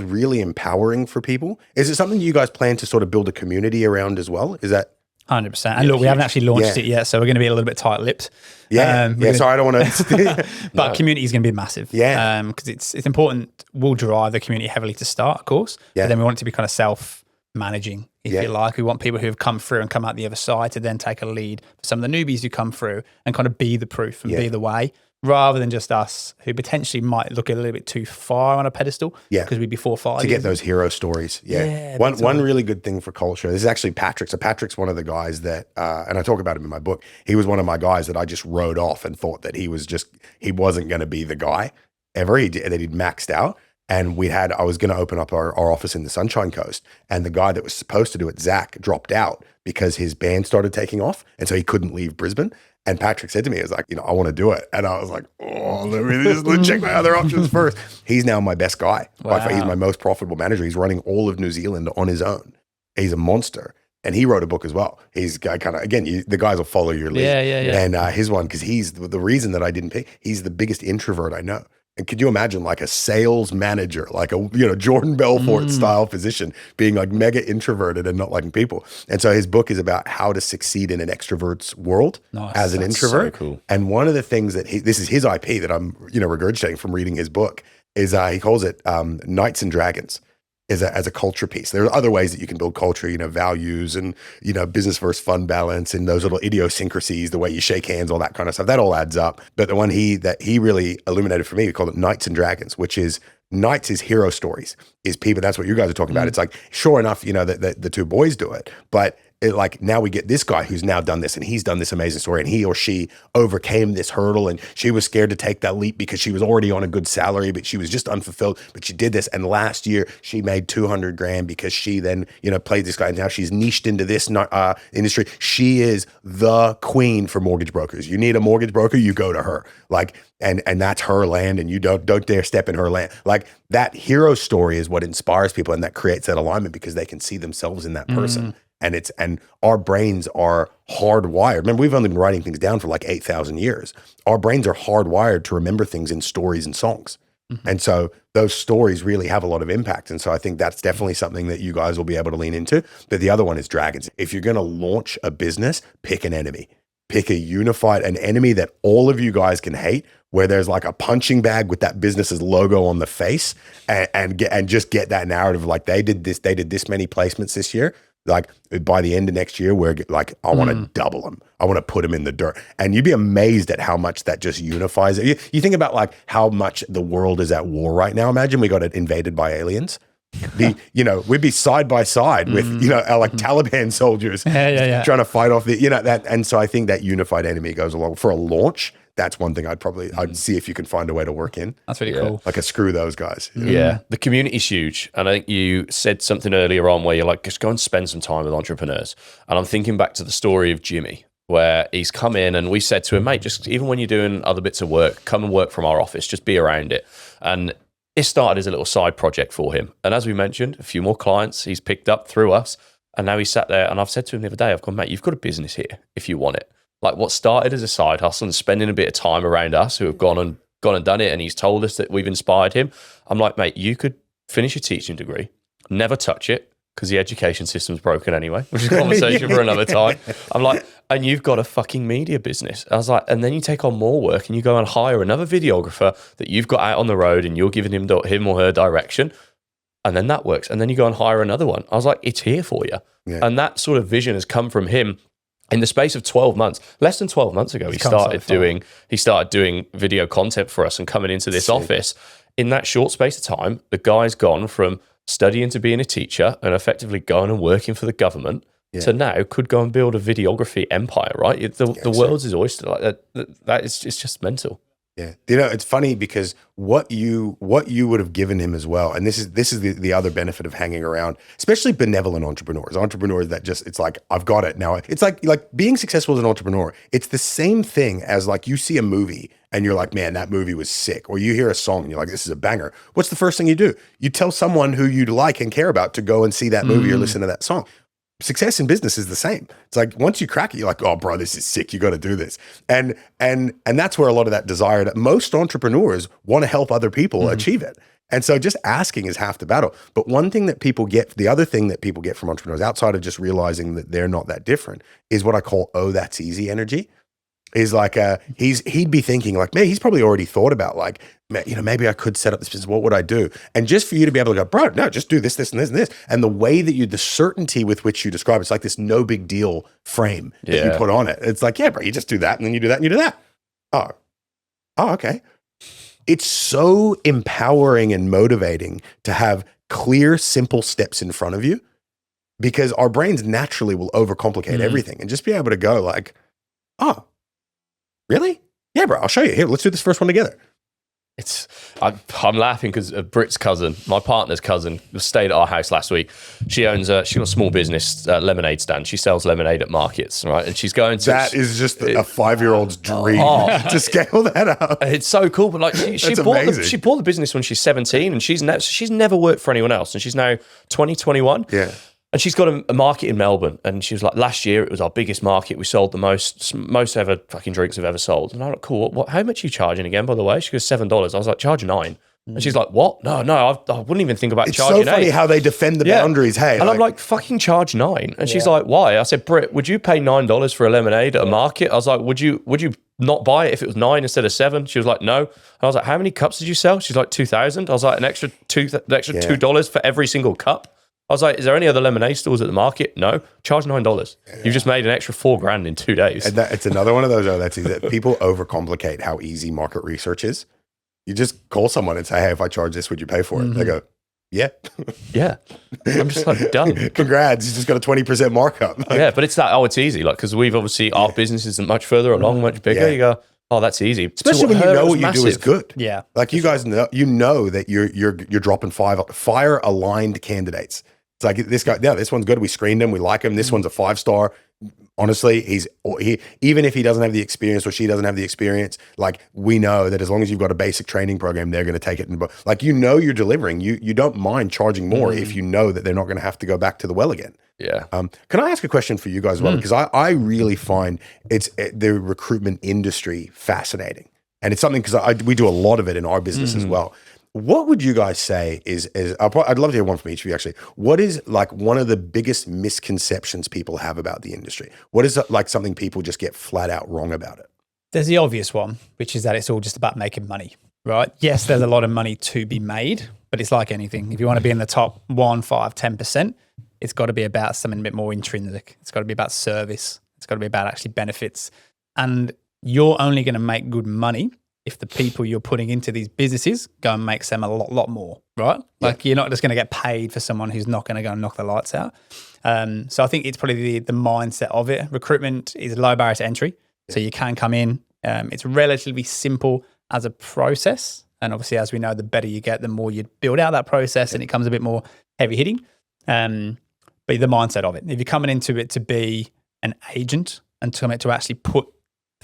really empowering for people. Is it something you guys plan to sort of build a community around as well? Is that 100%? And look, we haven't actually launched it yet, so we're going to be a little bit tight-lipped. Sorry, I don't want to. But community is going to be massive. Because it's important. We'll drive the community heavily to start, of course. But then we want it to be kind of self-managing, if you like. We want people who have come through and come out the other side to then take a lead for some of the newbies who come through and kind of be the proof and be the way, rather than just us who potentially might look a little bit too far on a pedestal because we'd be 4 or 5 to get those hero stories. One really good thing for culture, this is actually Patrick. So Patrick's one of the guys that, and I talk about him in my book, he was one of my guys that I just wrote off and thought that he wasn't going to be the guy ever, that he'd maxed out. And I was going to open up our office in the Sunshine Coast. And the guy that was supposed to do it, Zach, dropped out because his band started taking off. And so he couldn't leave Brisbane. And Patrick said to me, he was like, I want to do it. And I was like, let me just check my other options first. He's now my best guy. Wow. He's my most profitable manager. He's running all of New Zealand on his own. He's a monster. And he wrote a book as well. He's kind of, again, the guys will follow your lead. Yeah. And his one, because he's the reason that I didn't pick, he's the biggest introvert I know. And could you imagine like a sales manager, like a Jordan Belfort style position, being like mega introverted and not liking people? And so his book is about how to succeed in an extrovert's world as an introvert. So cool. And one of the things that this is his IP that I'm regurgitating from reading his book is he calls it Knights and Dragons. As a culture piece. There are other ways that you can build culture, values and, business versus fun balance and those little idiosyncrasies, the way you shake hands, all that kind of stuff. That all adds up. But the one that he really illuminated for me, we called it Knights and Dragons, which is Knights is hero stories, is people. That's what you guys are talking about. It's like, sure enough, the two boys do it, but now we get this guy who's now done this and he's done this amazing story and he or she overcame this hurdle and she was scared to take that leap because she was already on a good salary, but she was just unfulfilled, but she did this. And last year she made 200 grand because she then, played this guy and now she's niched into this industry. She is the queen for mortgage brokers. You need a mortgage broker, you go to her. And that's her land and you don't dare step in her land. Like that hero story is what inspires people and that creates that alignment because they can see themselves in that person. And our brains are hardwired. Remember, we've only been writing things down for like 8,000 years. Our brains are hardwired to remember things in stories and songs. And so those stories really have a lot of impact. And so I think that's definitely something that you guys will be able to lean into. But the other one is dragons. If you're going to launch a business, pick an enemy. Pick an enemy that all of you guys can hate, where there's like a punching bag with that business's logo on the face and just get that narrative. Like they did this many placements this year. Like by the end of next year, we're like, I want to double them. I want to put them in the dirt. And you'd be amazed at how much that just unifies it. You think about like how much the world is at war right now. Imagine we got invaded by aliens. We'd be side by side with, our like Taliban soldiers trying to fight off that. And so I think that unified enemy goes along for a launch. That's one thing I'd see if you can find a way to work in. That's really cool. Like screw those guys. Yeah. The community's huge. And I think you said something earlier on where you're like, just go and spend some time with entrepreneurs. And I'm thinking back to the story of Jimmy, where he's come in and we said to him, mate, just even when you're doing other bits of work, come and work from our office, just be around it. And it started as a little side project for him. And as we mentioned, a few more clients he's picked up through us. And now he's sat there and I've said to him the other day, I've gone, mate, you've got a business here if you want it. Like what started as a side hustle and spending a bit of time around us who have gone and done it. And he's told us that we've inspired him. I'm like, mate, you could finish your teaching degree, never touch it because the education system's broken anyway, which is a conversation for another time. I'm like, and you've got a fucking media business. I was like, and then you take on more work and you go and hire another videographer that you've got out on the road and you're giving him or her direction. And then that works. And then you go and hire another one. I was like, it's here for you. Yeah. And that sort of vision has come from him. In the space of 12 months, less than 12 months ago, he started doing video content for us and coming into this office. In that short space of time, the guy's gone from studying to being a teacher and effectively going and working for the government to now could go and build a videography empire, right? The world's his oyster. Like that is it's just mental. Yeah. It's funny because what you would have given him as well, and this is the other benefit of hanging around, especially benevolent entrepreneurs that just, it's like, I've got it now. It's like being successful as an entrepreneur. It's the same thing as like you see a movie and you're like, man, that movie was sick. Or you hear a song and you're like, this is a banger. What's the first thing you do? You tell someone who you like and care about to go and see that movie or listen to that song. Success in business is the same. It's like once you crack it, you're like, oh, bro, this is sick. You got to do this, and that's where a lot of that desire. Most entrepreneurs want to help other people achieve it, and so just asking is half the battle. But the other thing that people get from entrepreneurs, outside of just realizing that they're not that different, is what I call "oh, that's easy" energy. Is like he'd be thinking like, man, he's probably already thought about like, maybe I could set up this business. What would I do? And just for you to be able to go, bro, no, just do this, this, and this, and this. And the way that the certainty with which you describe it's like this no big deal frame that you put on it. It's like, yeah, bro, you just do that, and then you do that, and you do that. Oh, okay. It's so empowering and motivating to have clear, simple steps in front of you, because our brains naturally will overcomplicate everything, and just be able to go like, oh. Really? Yeah, bro, I'll show you. Here, let's do this first one together. I'm laughing because Britt's cousin, my partner's cousin, stayed at our house last week. She got a small business lemonade stand. She sells lemonade at markets, right? And she's going to that is just a 5-year-old's dream to scale that up. It's so cool, but like she bought the business when she's 17, and she's never worked for anyone else, and she's now 21. Yeah. And she's got a market in Melbourne, and she was like, last year it was our biggest market. We sold the most ever fucking drinks we've ever sold. And I'm like, cool. How much are you charging again, by the way? She goes, $7. I was like, charge $9. And she's like, what? No, I wouldn't even think about charging $8. It's so funny how they defend the boundaries. Hey, and I'm like, fucking charge $9. And she's like, why? I said, Britt, would you pay $9 for a lemonade at a market? I was like, would you not buy it if it was 9 instead of 7? She was like, no. And I was like, how many cups did you sell? She's like, 2,000. I was like, an extra $2 for every single cup. I was like, is there any other lemonade stores at the market? No. Charge $9. You've just made an extra $4,000 in 2 days. And it's another one of those that people overcomplicate how easy market research is. You just call someone and say, hey, if I charge this, would you pay for it? They go, yeah. Yeah. I'm just like, done. Congrats. You just got a 20% markup. Yeah, but it's it's easy. Like, because we've obviously, our business isn't much further along, much bigger. Yeah. You go, oh, that's easy. Especially when you know what you do is good. Yeah. Like you guys know, that you're dropping fire aligned candidates. It's like this guy, this one's good. We screened him. We like him. This one's a 5-star. Honestly, he even if he doesn't have the experience or she doesn't have the experience, like we know that as long as you've got a basic training program, they're going to take it. Like, you're delivering. You don't mind charging more if you know that they're not going to have to go back to the well again. Yeah. Can I ask a question for you guys as well? Because I really find the recruitment industry fascinating. And it's something, because we do a lot of it in our business as well. What would you guys say is I'd love to hear one from each of you, actually. What is like one of the biggest misconceptions people have about the industry? What is like something people just get flat out wrong about it? There's the obvious one, which is that it's all just about making money, right? Yes, there's a lot of money to be made, but it's like anything. If you want to be in the top 1, 5, 10%, it's got to be about something a bit more intrinsic. It's got to be about service. It's got to be about actually benefits. And you're only going to make good money if the people you're putting into these businesses go and make them a lot more, right? Like, you're not just going to get paid for someone who's not going to go and knock the lights out. So I think it's probably the mindset of it. Recruitment is a low barrier to entry. So you can come in. It's relatively simple as a process. And obviously, as we know, the better you get, the more you build out that process and it becomes a bit more heavy hitting. But the mindset of it, if you're coming into it to be an agent and to actually put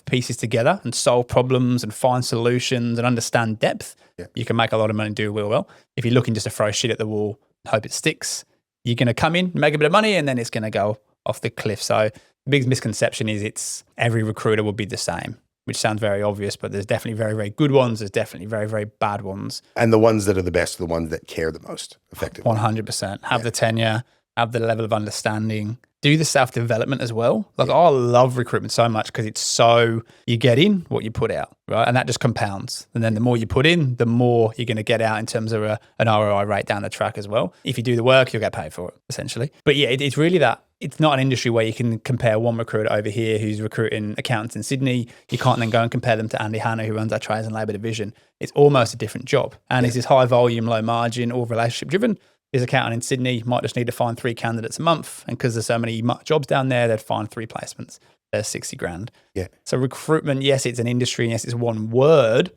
pieces together and solve problems and find solutions and understand depth, you can make a lot of money and do well. If you're looking just to throw shit at the wall, hope it sticks, you're going to come in, make a bit of money, and then it's going to go off the cliff. So the biggest misconception is every recruiter will be the same, which sounds very obvious, but there's definitely very, very good ones. There's definitely very, very bad ones. And the ones that are the best are the ones that care the most effectively. 100%. Have the tenure, have the level of understanding, do the self-development as well. Like, I love recruitment so much because it's so, you get in what you put out, right? And that just compounds. And then the more you put in, the more you're going to get out in terms of an ROI rate down the track as well. If you do the work, you'll get paid for it, essentially. But yeah, it's really that. It's not an industry where you can compare one recruiter over here who's recruiting accountants in Sydney. You can't then go and compare them to Andy Hanna, who runs our trades and labour division. It's almost a different job. And it's this high volume, low margin, all relationship driven. His accountant in Sydney might just need to find 3 candidates a month. And because there's so many jobs down there, they'd find 3 placements. There's 60 grand. Yeah. So recruitment, yes, it's an industry. And yes, it's one word,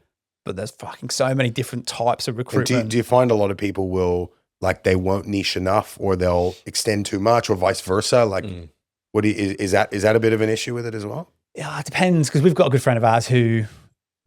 but there's fucking so many different types of recruitment. Do you find a lot of people will, like, they won't niche enough, or they'll extend too much, or vice versa? Like, is that a bit of an issue with it as well? Yeah, it depends, because we've got a good friend of ours who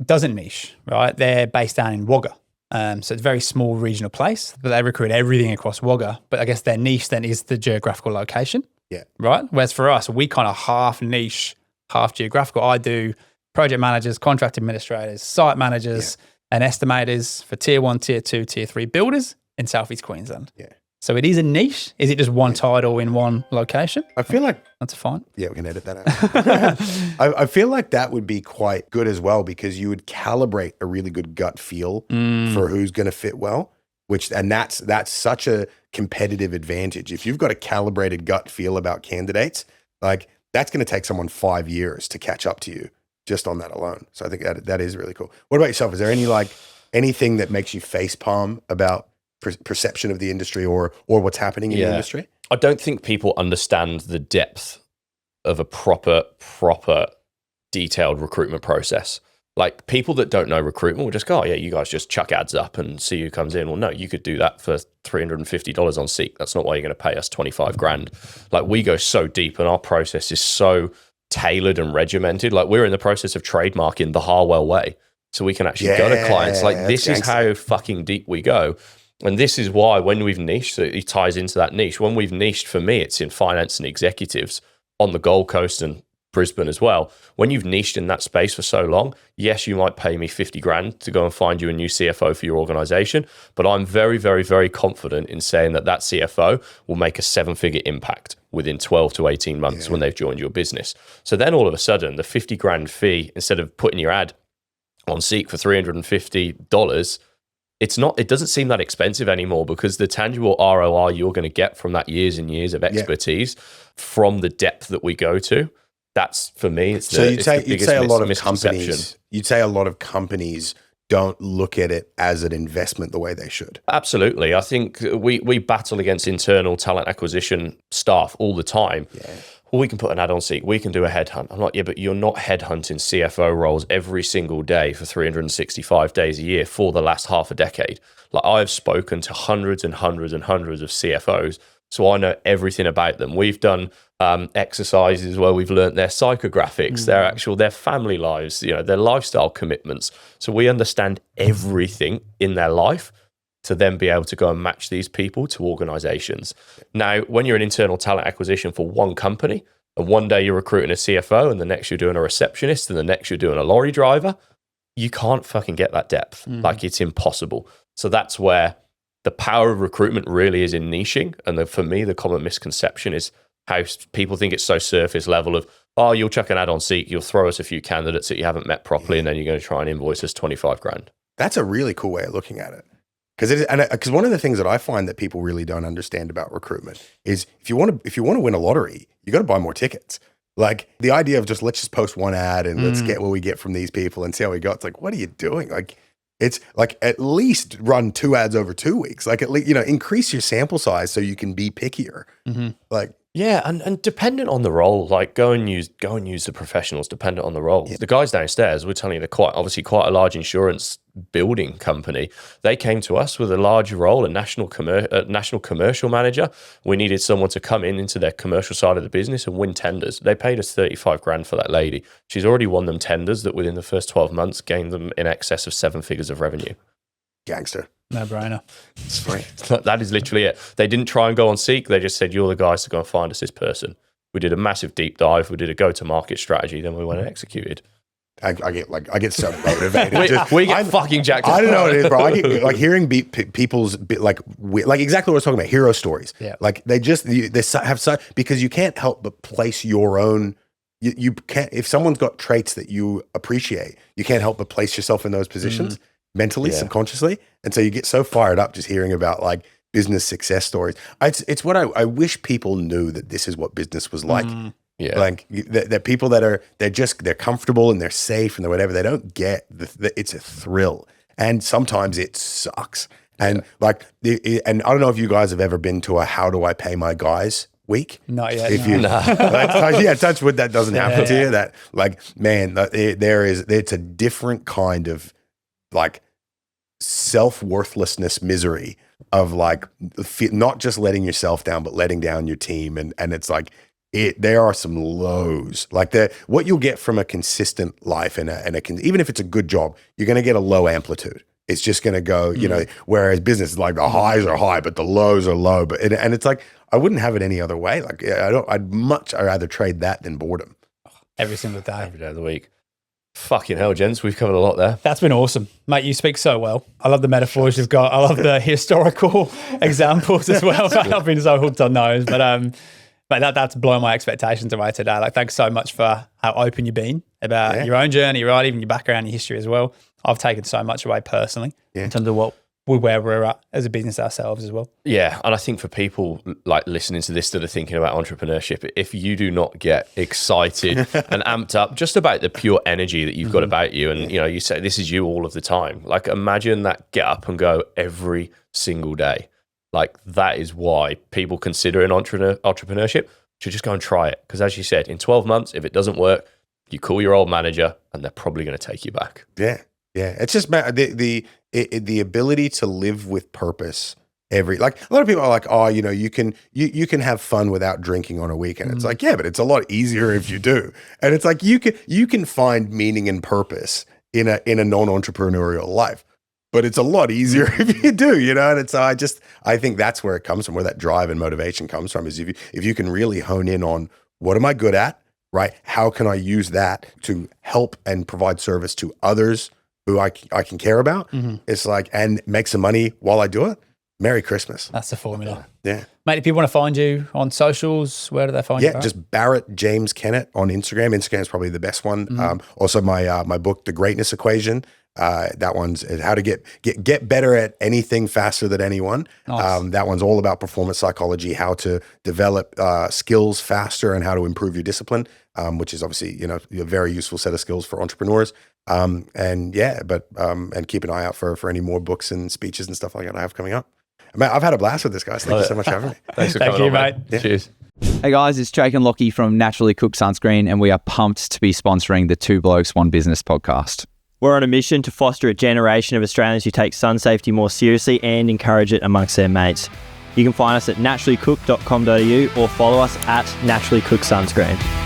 doesn't niche, right? They're based down in Wagga. So it's a very small regional place, but they recruit everything across Wagga. But I guess their niche then is the geographical location. Yeah. Right? Whereas for us, we kind of half niche, half geographical. I do project managers, contract administrators, site managers, and estimators for tier 1, tier 2, tier 3 builders in Southeast Queensland. Yeah. So it is a niche. Is it just one title in one location? I feel like that's fine. Yeah, we can edit that out. I feel like that would be quite good as well, because you would calibrate a really good gut feel for who's going to fit well. That's such a competitive advantage. If you've got a calibrated gut feel about candidates, like, that's going to take someone 5 years to catch up to you just on that alone. So I think that is really cool. What about yourself? Is there anything that makes you facepalm about perception of the industry or what's happening in the industry? I don't think people understand the depth of a proper detailed recruitment process. Like people that don't know recruitment will just go, oh yeah, you guys just chuck ads up and see who comes in. Well, no, you could do that for $350 on Seek. That's not why you're going to pay us 25 grand. Like we go so deep and our process is so tailored and regimented. Like we're in the process of trademarking the Harwell way. So we can actually go to clients. Like this is how fucking deep we go. And this is why when we've niched, so it ties into that niche. When we've niched, for me, it's in finance and executives on the Gold Coast and Brisbane as well. When you've niched in that space for so long, yes, you might pay me 50 grand to go and find you a new CFO for your organization, but I'm very, very, very confident in saying that that CFO will make a 7-figure impact within 12 to 18 months when they've joined your business. So then all of a sudden, the 50 grand fee, instead of putting your ad on Seek for $350, it doesn't seem that expensive anymore because the tangible ROI you're going to get from that years and years of expertise from the depth that we go to. That's for me. You'd say a lot of companies don't look at it as an investment the way they should. Absolutely. I think we battle against internal talent acquisition staff all the time. Yeah. Well, we can put an ad on Seek. We can do a headhunt. I'm like, yeah, but you're not headhunting CFO roles every single day for 365 days a year for the last half a decade. Like I've spoken to hundreds and hundreds and hundreds of CFOs, so I know everything about them. We've done exercises where we've learned their psychographics, their family lives, their lifestyle commitments. So we understand everything in their life to then be able to go and match these people to organizations. Now, when you're an internal talent acquisition for one company, and one day you're recruiting a CFO, and the next you're doing a receptionist, and the next you're doing a lorry driver, you can't fucking get that depth. Like it's impossible. So that's where the power of recruitment really is in niching. And for me, the common misconception is how people think it's so surface level of, oh, you'll chuck an ad on Seek, you'll throw us a few candidates that you haven't met properly, and then you're going to try and invoice us 25 grand. That's a really cool way of looking at it. Because one of the things that I find that people really don't understand about recruitment is if you want to win a lottery, you got to buy more tickets. Like the idea of let's just post one ad and let's get what we get from these people and see how we go. It's like, what are you doing? Like it's like at least run 2 ads over 2 weeks. Like at least increase your sample size so you can be pickier. Like. Yeah, and dependent on the role, like go and use the professionals dependent on the role. Yeah. The guys downstairs, we're telling you, they're quite a large insurance building company. They came to us with a large role, a national commercial manager. We needed someone to come into their commercial side of the business and win tenders. They paid us 35 grand for that lady. She's already won them tenders that within the first 12 months gained them in excess of 7 figures of revenue. Gangster. No brainer. Sweet. That is literally it. They didn't try and go on Seek. They just said, you're the guys to go and find us this person. We did a massive deep dive. We did a go-to-market strategy. Then we went and executed. I get so motivated. we get fucking jacked up. I don't know what it is, bro. I get like hearing people's like exactly what I was talking about, hero stories. Yeah. Like they have such, because you can't help but place your own. You can't, if someone's got traits that you appreciate, you can't help but place yourself in those positions. Mentally, subconsciously. And so you get so fired up just hearing about like business success stories. It's what I wish people knew, that this is what business was like. Yeah. Like they're people that they're comfortable and they're safe and they're whatever. They don't get it's a thrill. And sometimes it sucks. And and I don't know if you guys have ever been to a how do I pay my guys week? Not yet. Touch wood, that doesn't happen to you. That like, man, it's a different kind of like self-worthlessness misery of like not just letting yourself down but letting down your team, and it's like there are some lows, like what you'll get from a consistent life and even if it's a good job, you're going to get a low amplitude. It's just going to go, whereas business is like the highs are high but the lows are low, but and it's like I wouldn't have it any other way. Like I'd rather trade that than boredom every single day, every day of the week. Fucking hell, gents, we've covered a lot there. That's been awesome. Mate, you speak so well. I love the metaphors you've got. I love the historical examples as well. I've been so hooked on those. But that's blown my expectations away today. Like, thanks so much for how open you've been about your own journey, right? Even your background, your history as well. I've taken so much away personally in terms of where we're at as a business ourselves as well. Yeah, and I think for people like listening to this that are thinking about entrepreneurship, if you do not get excited and amped up just about the pure energy that you've got about you, and you say this is you all of the time, like imagine that get up and go every single day. Like that is why people consider an entrepreneurship should just go and try it. Because as you said, in 12 months, if it doesn't work, You call your old manager and they're probably going to take you back. Yeah. It's just the ability to live with purpose. Like a lot of people are like, oh, you can have fun without drinking on a weekend. It's like, yeah, but it's a lot easier if you do. And it's like you can find meaning and purpose in a non-entrepreneurial life, but it's a lot easier if you do, And it's I think that's where it comes from, where that drive and motivation comes from, is if you can really hone in on what am I good at, right? How can I use that to help and provide service to others who I can care about? It's like, and make some money while I do it. Merry Christmas. That's the formula. Yeah. Mate, if people want to find you on socials, where do they find you? Yeah, just Barratt James Kennett on Instagram. Instagram is probably the best one. Also my book, The Greatness Equation. That one's how to get better at anything faster than anyone. Nice. That one's all about performance psychology, how to develop skills faster and how to improve your discipline, which is obviously, a very useful set of skills for entrepreneurs. And keep an eye out for any more books and speeches and stuff like that I have coming up. Man, I've had a blast with this, guys. Thank you so much for having me. Thanks for coming on, mate. Yeah. Cheers. Hey guys, it's Jake and Lockie from Naturally Cooked Sunscreen, and we are pumped to be sponsoring the Two Blokes One Business podcast. We're on a mission to foster a generation of Australians who take sun safety more seriously and encourage it amongst their mates. You can find us at naturallycook.com.au or follow us at Naturally Cooked Sunscreen.